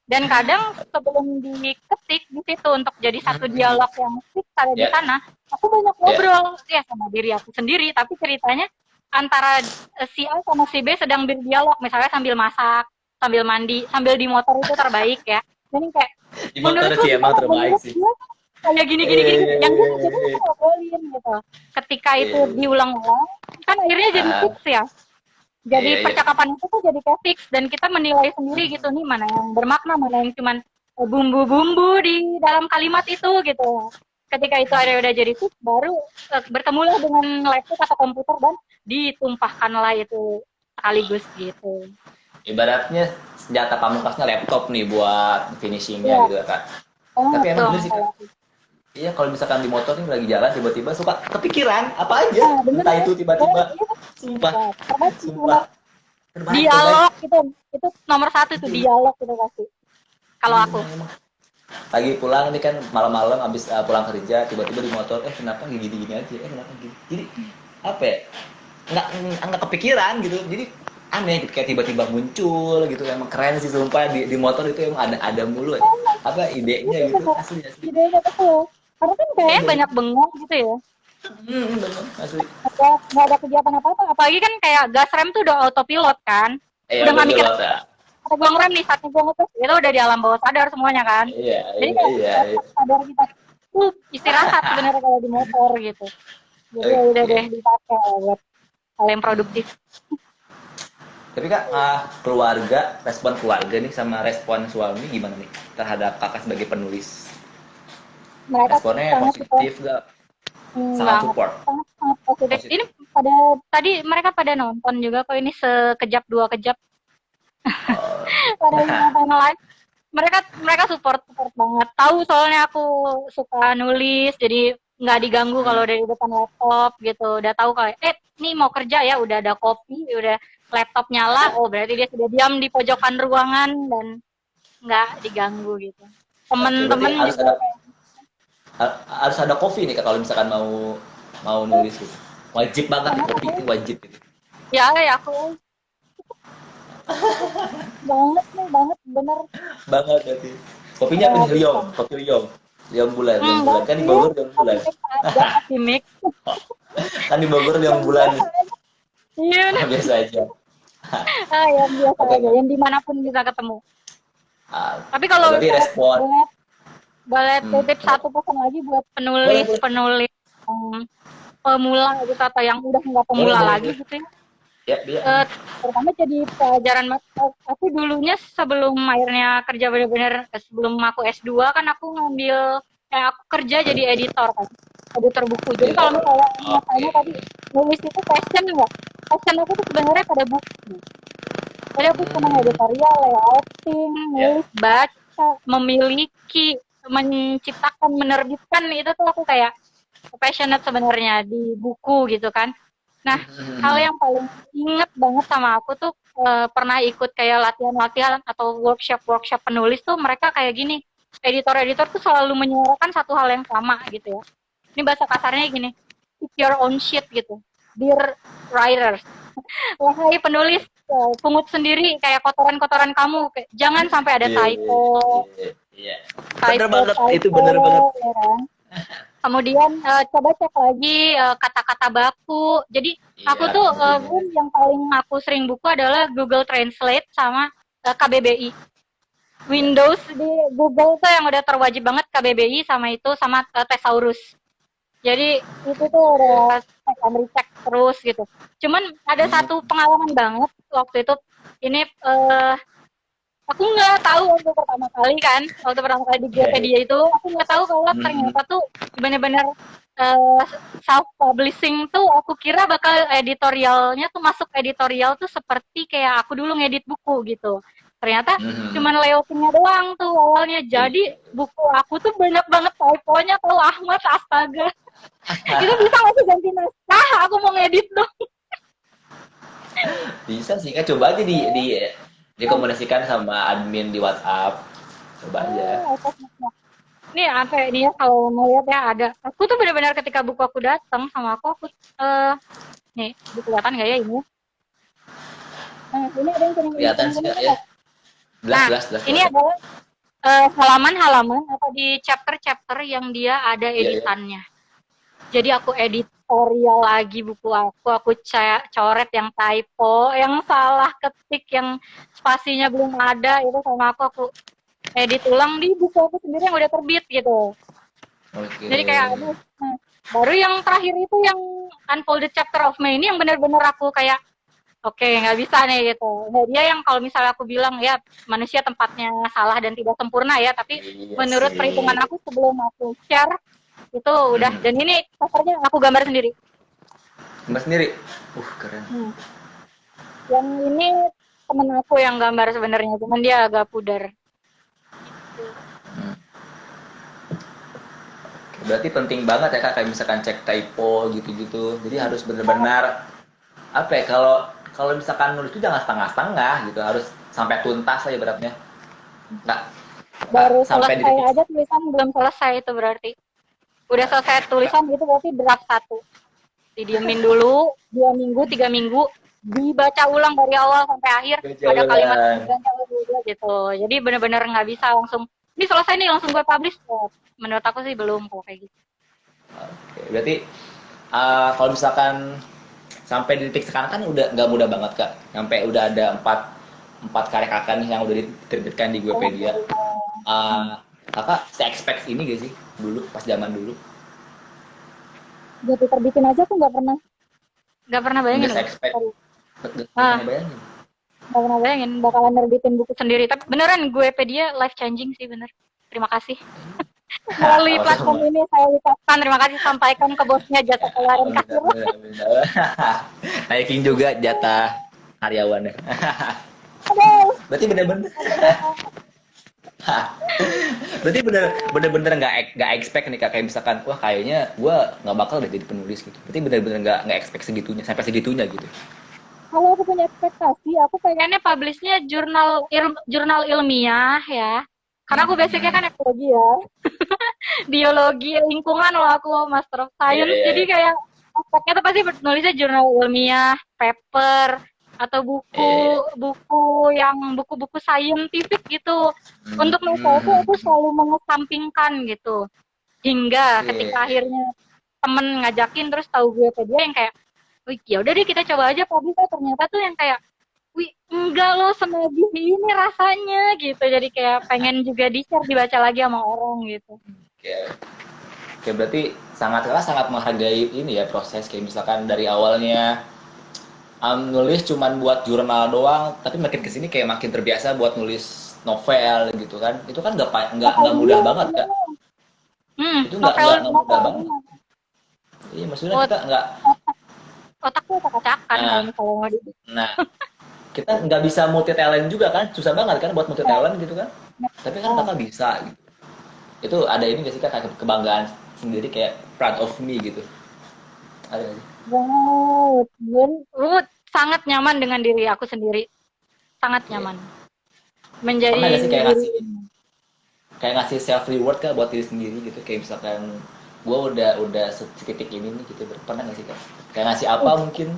Dan kadang sebelum diketik di situ untuk jadi satu dialog yang fix ada di ya, sana, aku banyak ya. ngobrol ya sama diri aku sendiri, tapi ceritanya antara si A sama si B sedang berdialog, misalnya sambil masak, sambil mandi, sambil di motor, itu terbaik ya. Jadi kayak, Di motor menurut lu sih emang gimana? terbaik Menurut sih. dia kayak gini, yang dia jadi kita ngobrolin gitu. Ketika itu Eh, diulang-ulang, kan akhirnya jadi fix ah, ya. Jadi iya iya. percakapan itu tuh jadi kayak fix, dan kita menilai sendiri gitu nih, mana yang bermakna, mana yang cuman bumbu-bumbu di dalam kalimat itu gitu. Ketika itu ada udah jadi itu baru bertemulah dengan laptop atau komputer dan ditumpahkanlah itu sekaligus gitu. Ibaratnya senjata pamungkasnya laptop nih buat finishingnya Iya, gitu kan. Tapi banget emang dong bener sih kan. kalau Iya, kalau misalkan di motor nih lagi jalan tiba-tiba suka kepikiran apa aja. nah, bener Entah ya. itu Banget, tiba-tiba. iya. Sumpah, Ya, terbaik sih sumpah. bener. Terbaik. Dialog itu nomor satu itu Iya, dialog itu pasti. Kalau iya aku. emang. Lagi pulang nih kan malam-malam abis pulang kerja tiba-tiba di motor kenapa gini-gini aja kenapa gini jadi apa ya nggak kepikiran gitu jadi aneh gitu kayak tiba-tiba muncul gitu emang keren sih sumpah di motor itu emang ada mulu apa Itu idenya gitu bener. asli asli Idenya betul. Karena kan iya kayaknya dari banyak bengong gitu ya. bener asli Nggak ada kegiatan apa-apa. Apalagi kan kayak gas rem tuh udah autopilot kan. iya Udah nggak betul mikir loh ya atau gua ngerem nih saatnya gua ngetes itu udah di alam bawah sadar semuanya kan. iya Jadi iya kayak iya, iya. sadar kita tuh istirahat sebenarnya kalau di motor gitu. Jadi ya udah Oke deh dipakai buat hal yang produktif. tapi kak keluarga respon keluarga nih sama respon suami gimana nih terhadap kakak sebagai penulis Mereka responnya sangat support positif gak sangat banget, support sangat positif. positif. Ini pada tadi mereka pada nonton juga kok ini sekejap dua kejap Oh, pada nonton live. Mereka support support banget. Tahu soalnya aku suka nulis, jadi nggak diganggu kalau hmm, dari depan laptop gitu. Udah tahu kayak, nih mau kerja ya, udah ada kopi, udah laptop nyala. Oh berarti dia sudah diam di pojokan ruangan dan nggak diganggu gitu. oke, berarti Temen-temen juga kayak, harus ada kopi nih Kak, kalau misalkan mau mau nulis gitu. Wajib banget nih kenapa kopi tuh? itu wajib gitu. Ya aku banget nih, banget bener. Banget berarti. Kopinya apa nih? Wajib Liong, banget. kopi Liong. Liong bulan, Liong bulan. Enggak Kan di sih, Bogor Liong kopi bulan. mix aja, kopi mix. Kan di Bogor Liong Yang bulan. biasa aja. Iya, Biasa aja. yang biasa Oke, aja, Kak. yang dimanapun bisa ketemu. Ah, Tapi kalau berarti misalnya respon. boleh, boleh titip Apa? satu pesan lagi buat Boleh, boleh. penulis pemula gitu atau yang udah nggak Boleh, pemula boleh, lagi boleh. gitu ya. Ya, dia. Terutama jadi pelajaran aku dulunya sebelum akhirnya kerja bener-bener sebelum aku S2 kan aku ngambil aku kerja jadi editor kan, editor buku. Jadi kalau Editor. misalnya Oke. tanya tadi nulis itu passion nggak, passion aku tuh sebenarnya pada buku. Jadi aku senang Hmm, editorial, layouting, ya. nulis, baca, memiliki, menciptakan, menerbitkan itu tuh aku kayak passionate sebenarnya di buku gitu kan. Nah, hal yang paling inget banget sama aku tuh pernah ikut kayak latihan-latihan atau workshop-workshop penulis tuh mereka kayak gini. Editor-editor tuh selalu menyuarakan satu hal yang sama gitu ya. Ini bahasa kasarnya gini, pick your own shit gitu. Dear writers, wahai penulis, pungut sendiri kayak kotoran-kotoran kamu. Kayak, jangan sampai ada Iya, iya, typo, iya. Iya. Bener typo, banget, itu typo, bener banget. ya kan? Kemudian coba cek lagi kata-kata baku. Jadi aku Iya, tuh tentunya. yang paling aku sering buku adalah Google Translate sama KBBI. Windows di Google tuh yang udah terwajib banget KBBI sama itu sama Thesaurus. Jadi itu tuh udah cek and recheck terus gitu. Cuman ada satu pengalaman banget waktu itu. Ini aku nggak tahu waktu pertama kali di Iya, iya. Grapedia itu aku nggak tahu kalau Hmm. ternyata tuh benar-benar uh, self publishing tuh aku kira bakal editorialnya tuh masuk editorial tuh seperti kayak aku dulu ngedit buku gitu. Ternyata Mhm. cuman layoutingnya doang tuh awalnya. Iya. Jadi buku aku tuh banyak banget typonya tuh Ahmad astaga. Itu bisa nggak sih ganti naskah? Aku mau ngedit dong. Bisa sih, kan coba aja di dikomunikasikan sama admin di WhatsApp. Coba aja. Nih sampai dia kalau melihat ya ada. Aku tuh benar-benar ketika buku aku datang sama aku eh nih kelihatan nggak ya ini? Nah, ini ada yang Kelihatan sih kuning-kuning Kak, itu ya. nggak? Jelas, Nah, jelas, jelas ini kelihatan. adalah halaman-halaman atau di chapter-chapter yang dia ada Iya, iya. editannya. Jadi aku editorial lagi buku aku coret yang typo, yang salah ketik, yang spasinya belum ada itu sama aku edit ulang di buku aku sendiri yang udah terbit gitu. Oke. Jadi kayak aduh, baru yang terakhir itu yang Unfolded Chapter of May ini yang benar-benar aku kayak Oke, nggak bisa nih gitu. Nah, dia yang kalau misalnya aku bilang ya manusia tempatnya salah dan tidak sempurna ya, tapi Iya menurut perhitungan sih. aku sebelum aku share itu udah. Dan ini covernya aku gambar sendiri. Mbak sendiri, keren. Hmm. Yang ini temen aku yang gambar sebenarnya, cuman dia agak pudar. Gitu. Hmm. Berarti penting banget ya kak, kayak misalkan cek typo gitu-gitu. Jadi harus benar-benar apa ya, kalau kalau misalkan nulis itu jangan setengah-setengah gitu, harus sampai tuntas aja beratnya. Nggak, nggak Baru sampai di selesai titik. aja tulisan belum selesai itu berarti. Udah selesai tulisan gitu berarti draft satu. Didiemin dulu 2 minggu 3 minggu, dibaca ulang dari awal sampai akhir, Baca ada kalimat yang ulang. diganti gitu. Jadi bener-bener nggak bisa langsung ini selesai nih langsung gue publish. Oh, menurut aku sih belum kok kayak gitu. Oke, berarti kalau misalkan sampai di titik sekarang kan udah nggak mudah banget kak. Sampai udah ada empat empat karya kakak nih yang udah diterbitkan di Wikipedia. Kakak se-expect ini gak sih dulu pas zaman dulu? Jadi terbitin aja aku nggak pernah Nggak bayangin loh. se-expect, Sorry. nggak Ah, pernah bayangin. nggak pernah bayangin bakalan nerbitin buku sendiri. Tapi beneran Wikipedia life changing sih bener. Terima kasih. Melalui platform Sama-sama. ini saya ucapkan terima kasih, sampaikan ke bosnya jasa keluaran Amin, kasir. amin, amin. Naikin juga jatah karyawannya. Aduh, Berarti bener-bener, berarti bener-bener nggak expect nih kak, kayak misalkan wah kayaknya gue nggak bakal deh jadi penulis gitu. Berarti bener-bener nggak expect segitunya, sampai segitunya gitu. kalau aku punya ekspektasi, aku pengennya publishnya jurnal ilmiah ya. Karena aku basicnya kan ekologi ya, biologi lingkungan loh aku Master of Iya, Science. iya, Jadi iya. kayak aspeknya tuh pasti nulisnya jurnal ilmiah, paper, atau buku Iya, iya. buku yang buku-buku saintifik gitu. Untuk novel tuh Hmm. aku selalu mengesampingkan gitu. Hingga ketika Oke. akhirnya temen ngajakin terus tahu gue ke dia yang kayak, wih ya udah deh kita coba aja publish. Ternyata tuh yang kayak, wih enggak loh senagih ini rasanya gitu. Jadi kayak pengen juga di-share dibaca lagi sama orang gitu. Oke. Oke, berarti sangat menghargai ini ya proses, kayak misalkan dari awalnya nulis cuman buat jurnal doang, tapi makin kesini kayak makin terbiasa buat nulis novel gitu kan. Itu kan Novel nggak mudah dia, banget kak. Itu novel nggak mudah novel banget. dia. Iya, maksudnya Ot- kita nggak. Otak tuh acak-acakan kalau Nah, misalnya mau di. nah kita nggak bisa multi talent juga kan, susah banget kan buat multi talent gitu kan. Tapi kan Nah, kakak bisa gitu. Itu ada ini gak sih kak, kayak kebanggaan sendiri, kayak proud of me gitu. Ada nggak sih? banget. Sangat nyaman dengan diri aku sendiri. Sangat Oke. nyaman. Menjadi Pernah gak sih diri. kayak ngasih self reward kak buat diri sendiri gitu, kayak misalkan gue udah setitik ini nih gitu, pernah gak sih kak kayak ngasih apa Uh, mungkin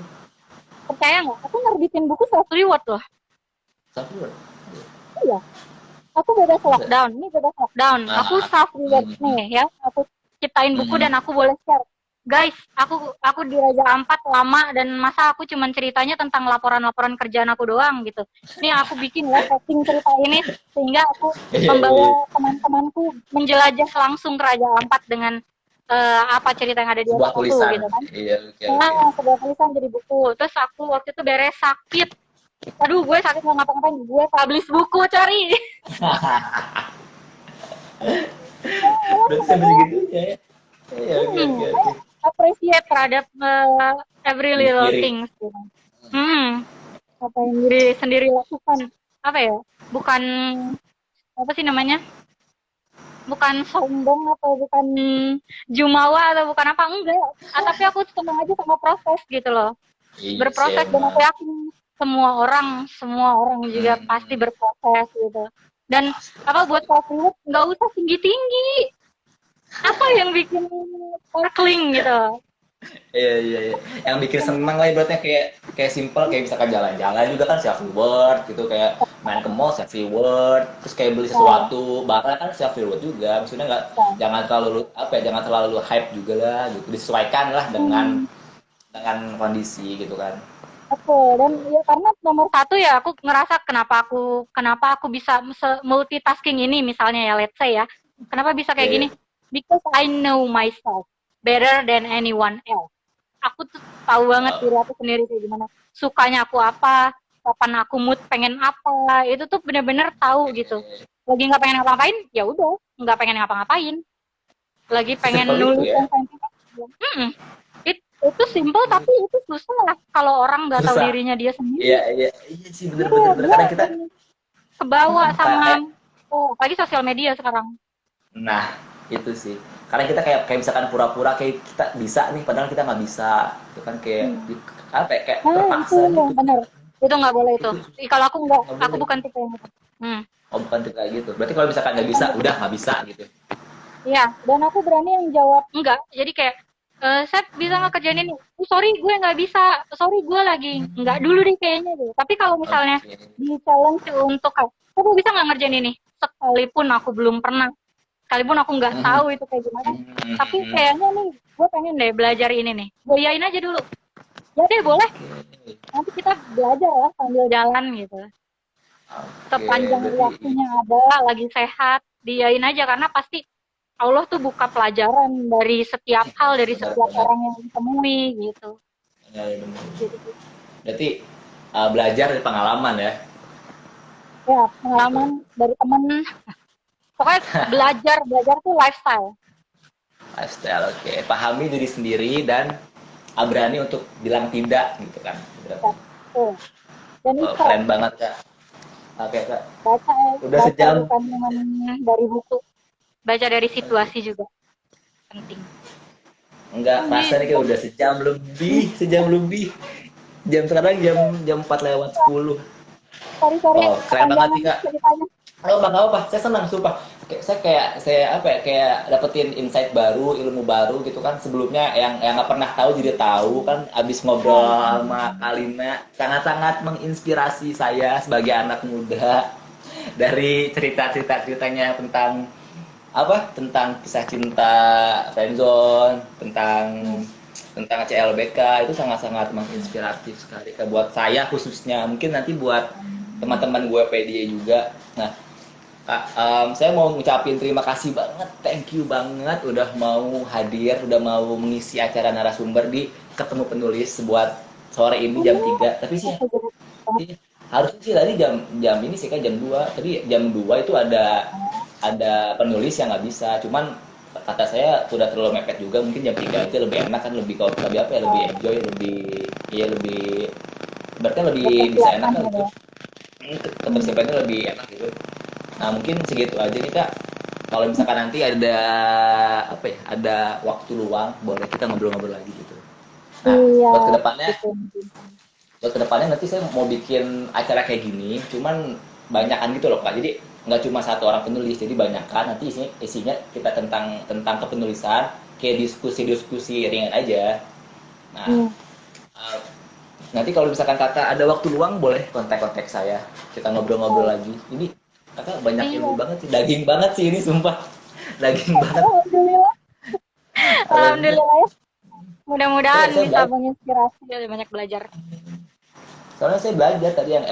percaya nggak? Aku nerbitin buku self reward loh. self reward? Iya. Aku bebas Masa? lockdown. Ini bebas lockdown. Aku Ah, self reward hmm, nih ya. Aku ciptain buku dan aku boleh share. Guys, aku di Raja Ampat lama dan masa aku cuman ceritanya tentang laporan-laporan kerjaan aku doang gitu. Ini aku bikin ya setting cerita ini sehingga aku iya, iya, iya. membawa teman-temanku menjelajah langsung ke Raja Ampat dengan apa cerita yang ada di Sebuah otakku tulisan, gitu kan. iya, oke, oke. Nah, sebuah tulisan jadi buku. Terus aku waktu itu beres sakit. Aduh, gue sakit nggak ngapa-ngapain. Gue publish buku, cari. Berarti sampai segitunya ya. Iya, oke, oke, I oke. appreciate terhadap every Diri little sendiri. things gitu. Apa yang diri sendiri lakukan, apa ya, bukan apa sih namanya, bukan sombong atau bukan jumawa atau bukan apa, enggak. Tapi aku senang aja sama proses gitu loh, Iya sih berproses. Dan aku emang. yakin semua orang juga pasti Hmm, berproses gitu. Dan apa buat self reward nggak usah tinggi tinggi, apa yang bikin sparkling gitu. iya, iya, iya. Yang bikin seneng lah ibaratnya, kayak kayak simple, kayak misalkan jalan-jalan juga kan self reward gitu, kayak main ke mall self reward, terus kayak beli Nah, sesuatu barang kan self reward juga. Maksudnya nggak, nah. jangan terlalu apa ya, jangan terlalu hype juga lah gitu, disesuaikan lah Hmm. dengan kondisi gitu kan. Betul, dan ya karena nomor satu ya aku ngerasa kenapa aku bisa multitasking ini misalnya ya, let's say ya, kenapa bisa kayak Iya, gini, iya. because I know myself better than anyone else. Aku tuh tahu banget Oh, diri aku sendiri kayak gimana, sukanya aku apa, kapan aku mood pengen apa, itu tuh bener-bener tahu gitu. oke. Lagi nggak pengen ngapa-ngapain, ya udah nggak pengen ngapa-ngapain. Lagi pengen Sesimpel itu nulis ya. yang sentimen, mm itu simple tapi itu susah lah kalau orang nggak tahu Susah. dirinya dia Iya, sendiri. iya, iya sih Iya, bener-bener. dia Kadang kita, kebawa kayak, sama apalagi sosial media sekarang. nah itu sih. Karena kita kayak kayak misalkan pura-pura kayak kita bisa nih, padahal kita nggak bisa. Itu kan kayak Hmm. apa ya, kayak Nah, itu terpaksa yang gitu. benar. Itu nggak boleh itu. Itu Kalau aku nggak, nggak aku boleh. bukan tipe yang itu. Hmm. Oh bukan tuh kayak gitu. Berarti kalau misalkan nggak bisa, Bukan tipe. udah nggak bisa gitu. Iya, dan aku berani yang jawab enggak. Jadi kayak, Seth bisa nggak kerjain ini? Sorry, gue nggak bisa. Sorry, gue lagi nggak dulu deh kayaknya deh. Tapi kalau misalnya Oke. di challenge untuk kayak, kamu bisa nggak ngerjain ini? Sekalipun aku belum pernah, sekalipun aku nggak tahu Mhm. itu kayak gimana. Tapi Mhm. kayaknya nih, gue pengen deh belajar ini nih. Gue yain aja dulu. Ya deh, boleh. Oke. Nanti kita belajar ya sambil jalan gitu. Oke, Sepanjang berarti waktunya ada, lagi sehat, diain aja karena pasti Allah tuh buka pelajaran dari setiap hal, dari setiap benar-benar orang yang ditemui gitu. ya, ya benar. Gitu. Berarti belajar dari pengalaman ya, Ya, gitu. pengalaman dari temen. Pokoknya belajar, belajar tuh lifestyle. Lifestyle, oke. Pahami diri sendiri dan berani untuk bilang tidak gitu kan. Ya, Berarti. tuh. Dan Oh, ikhlas. keren banget kak. Oke kak. Baca, Udah baca sejam. bukan cuma dari buku. Baca dari situasi juga penting. Enggak kerasa nih kayak udah sejam lebih, sejam lebih. Jam sekarang jam jam 4 lewat 10. Sorry, sorry, Oh, keren banget kepanjangan nih kak. ceritanya. Nggak apa, saya senang sumpah. Saya apa ya, kayak dapetin insight baru, ilmu baru gitu kan. Sebelumnya yang nggak pernah tahu jadi tahu kan. Abis ngobrol Nah, sama Kalina, sangat-sangat menginspirasi saya sebagai anak muda dari cerita-ceritanya tentang apa? Tentang kisah cinta friendzone, tentang CLBK itu sangat-sangat menginspiratif sekali buat saya khususnya. Mungkin nanti buat teman-teman gue PDA juga. Nah, Kak, saya mau ngucapin terima kasih banget, thank you banget udah mau hadir, udah mau mengisi acara narasumber di Ketemu Penulis buat sore ini jam 3. Tapi sih harusnya sih tadi jam jam ini sih kan jam 2. Tapi jam 2 itu ada penulis yang nggak bisa. Cuman kata saya udah terlalu mepet juga, mungkin jam 3 itu lebih enak kan, lebih apa ya, lebih enjoy, lebih ya lebih berarti lebih bisa enak persiapan kan gitu gitu. ya. Ketersiapannya lebih enak gitu. Nah, mungkin segitu aja nih Kak. Kalau misalkan nanti ada apa ya, ada waktu luang, boleh kita ngobrol-ngobrol lagi gitu. Nah, Iya, buat kedepannya, gitu. nanti saya mau bikin acara kayak gini, cuman banyakan gitu loh Kak. Jadi nggak cuma satu orang penulis, jadi banyak kan. Nanti isinya kita tentang tentang kepenulisan, kayak diskusi-diskusi ringan aja. Nah, Hmm. eh, nanti kalau misalkan kakak ada waktu luang, boleh kontak-kontak saya. Kita ngobrol-ngobrol lagi. Ini kakak banyak ilmu Iya. banget sih, daging banget sih ini sumpah. Daging banget. Alhamdulillah. Alhamdulillah. Alhamdulillah ya. Mudah-mudahan Saya bisa belajar. menginspirasi ya, banyak belajar. Soalnya saya belajar tadi yang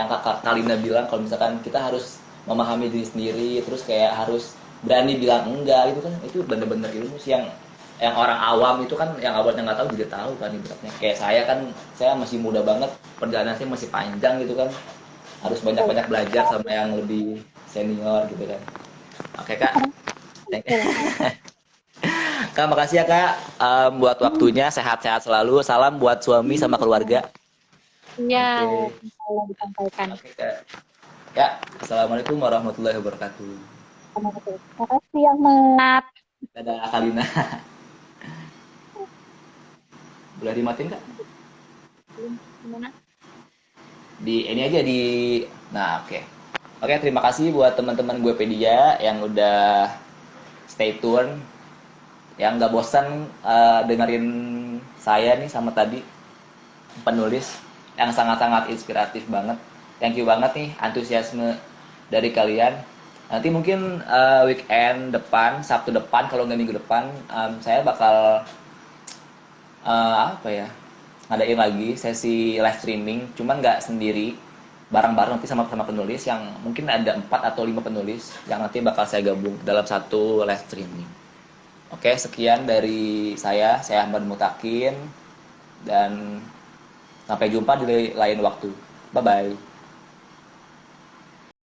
kakak Kalina bilang kalau misalkan kita harus memahami diri sendiri, terus kayak harus berani bilang enggak gitu kan, itu bener-bener ilmu sih yang orang awam itu kan, yang awalnya nggak tahu juga tahu kan ibaratnya. Kayak saya kan, saya masih muda banget, perjalanan saya masih panjang gitu kan, harus Betul. banyak-banyak belajar sama yang lebih senior gitu kan. Oke kak. Betul. Kak makasih ya kak, buat Hmm. waktunya, sehat-sehat selalu, salam buat suami sama keluarga. Iya, Oke. kalau disampaikan. Oke kak. Ya, assalamualaikum warahmatullahi wabarakatuh. Terima kasih Ahmad. Dadah Kalina. Boleh dimatiin kak? Gimana? Di ini aja di. Nah, oke. Oke, terima kasih buat teman-teman gue Pedia yang udah stay tune, yang nggak bosan dengerin saya nih sama tadi penulis yang sangat-sangat inspiratif banget. Thank you banget nih antusiasme dari kalian. Nanti mungkin weekend depan, Sabtu depan, kalau nggak minggu depan, saya bakal apa ya, ngadain lagi sesi live streaming, cuman nggak sendiri, bareng-bareng nanti sama penulis yang mungkin ada 4 atau 5 penulis yang nanti bakal saya gabung dalam satu live streaming. Oke, sekian dari saya Ahmad Mutakin dan sampai jumpa di lain waktu. Bye bye.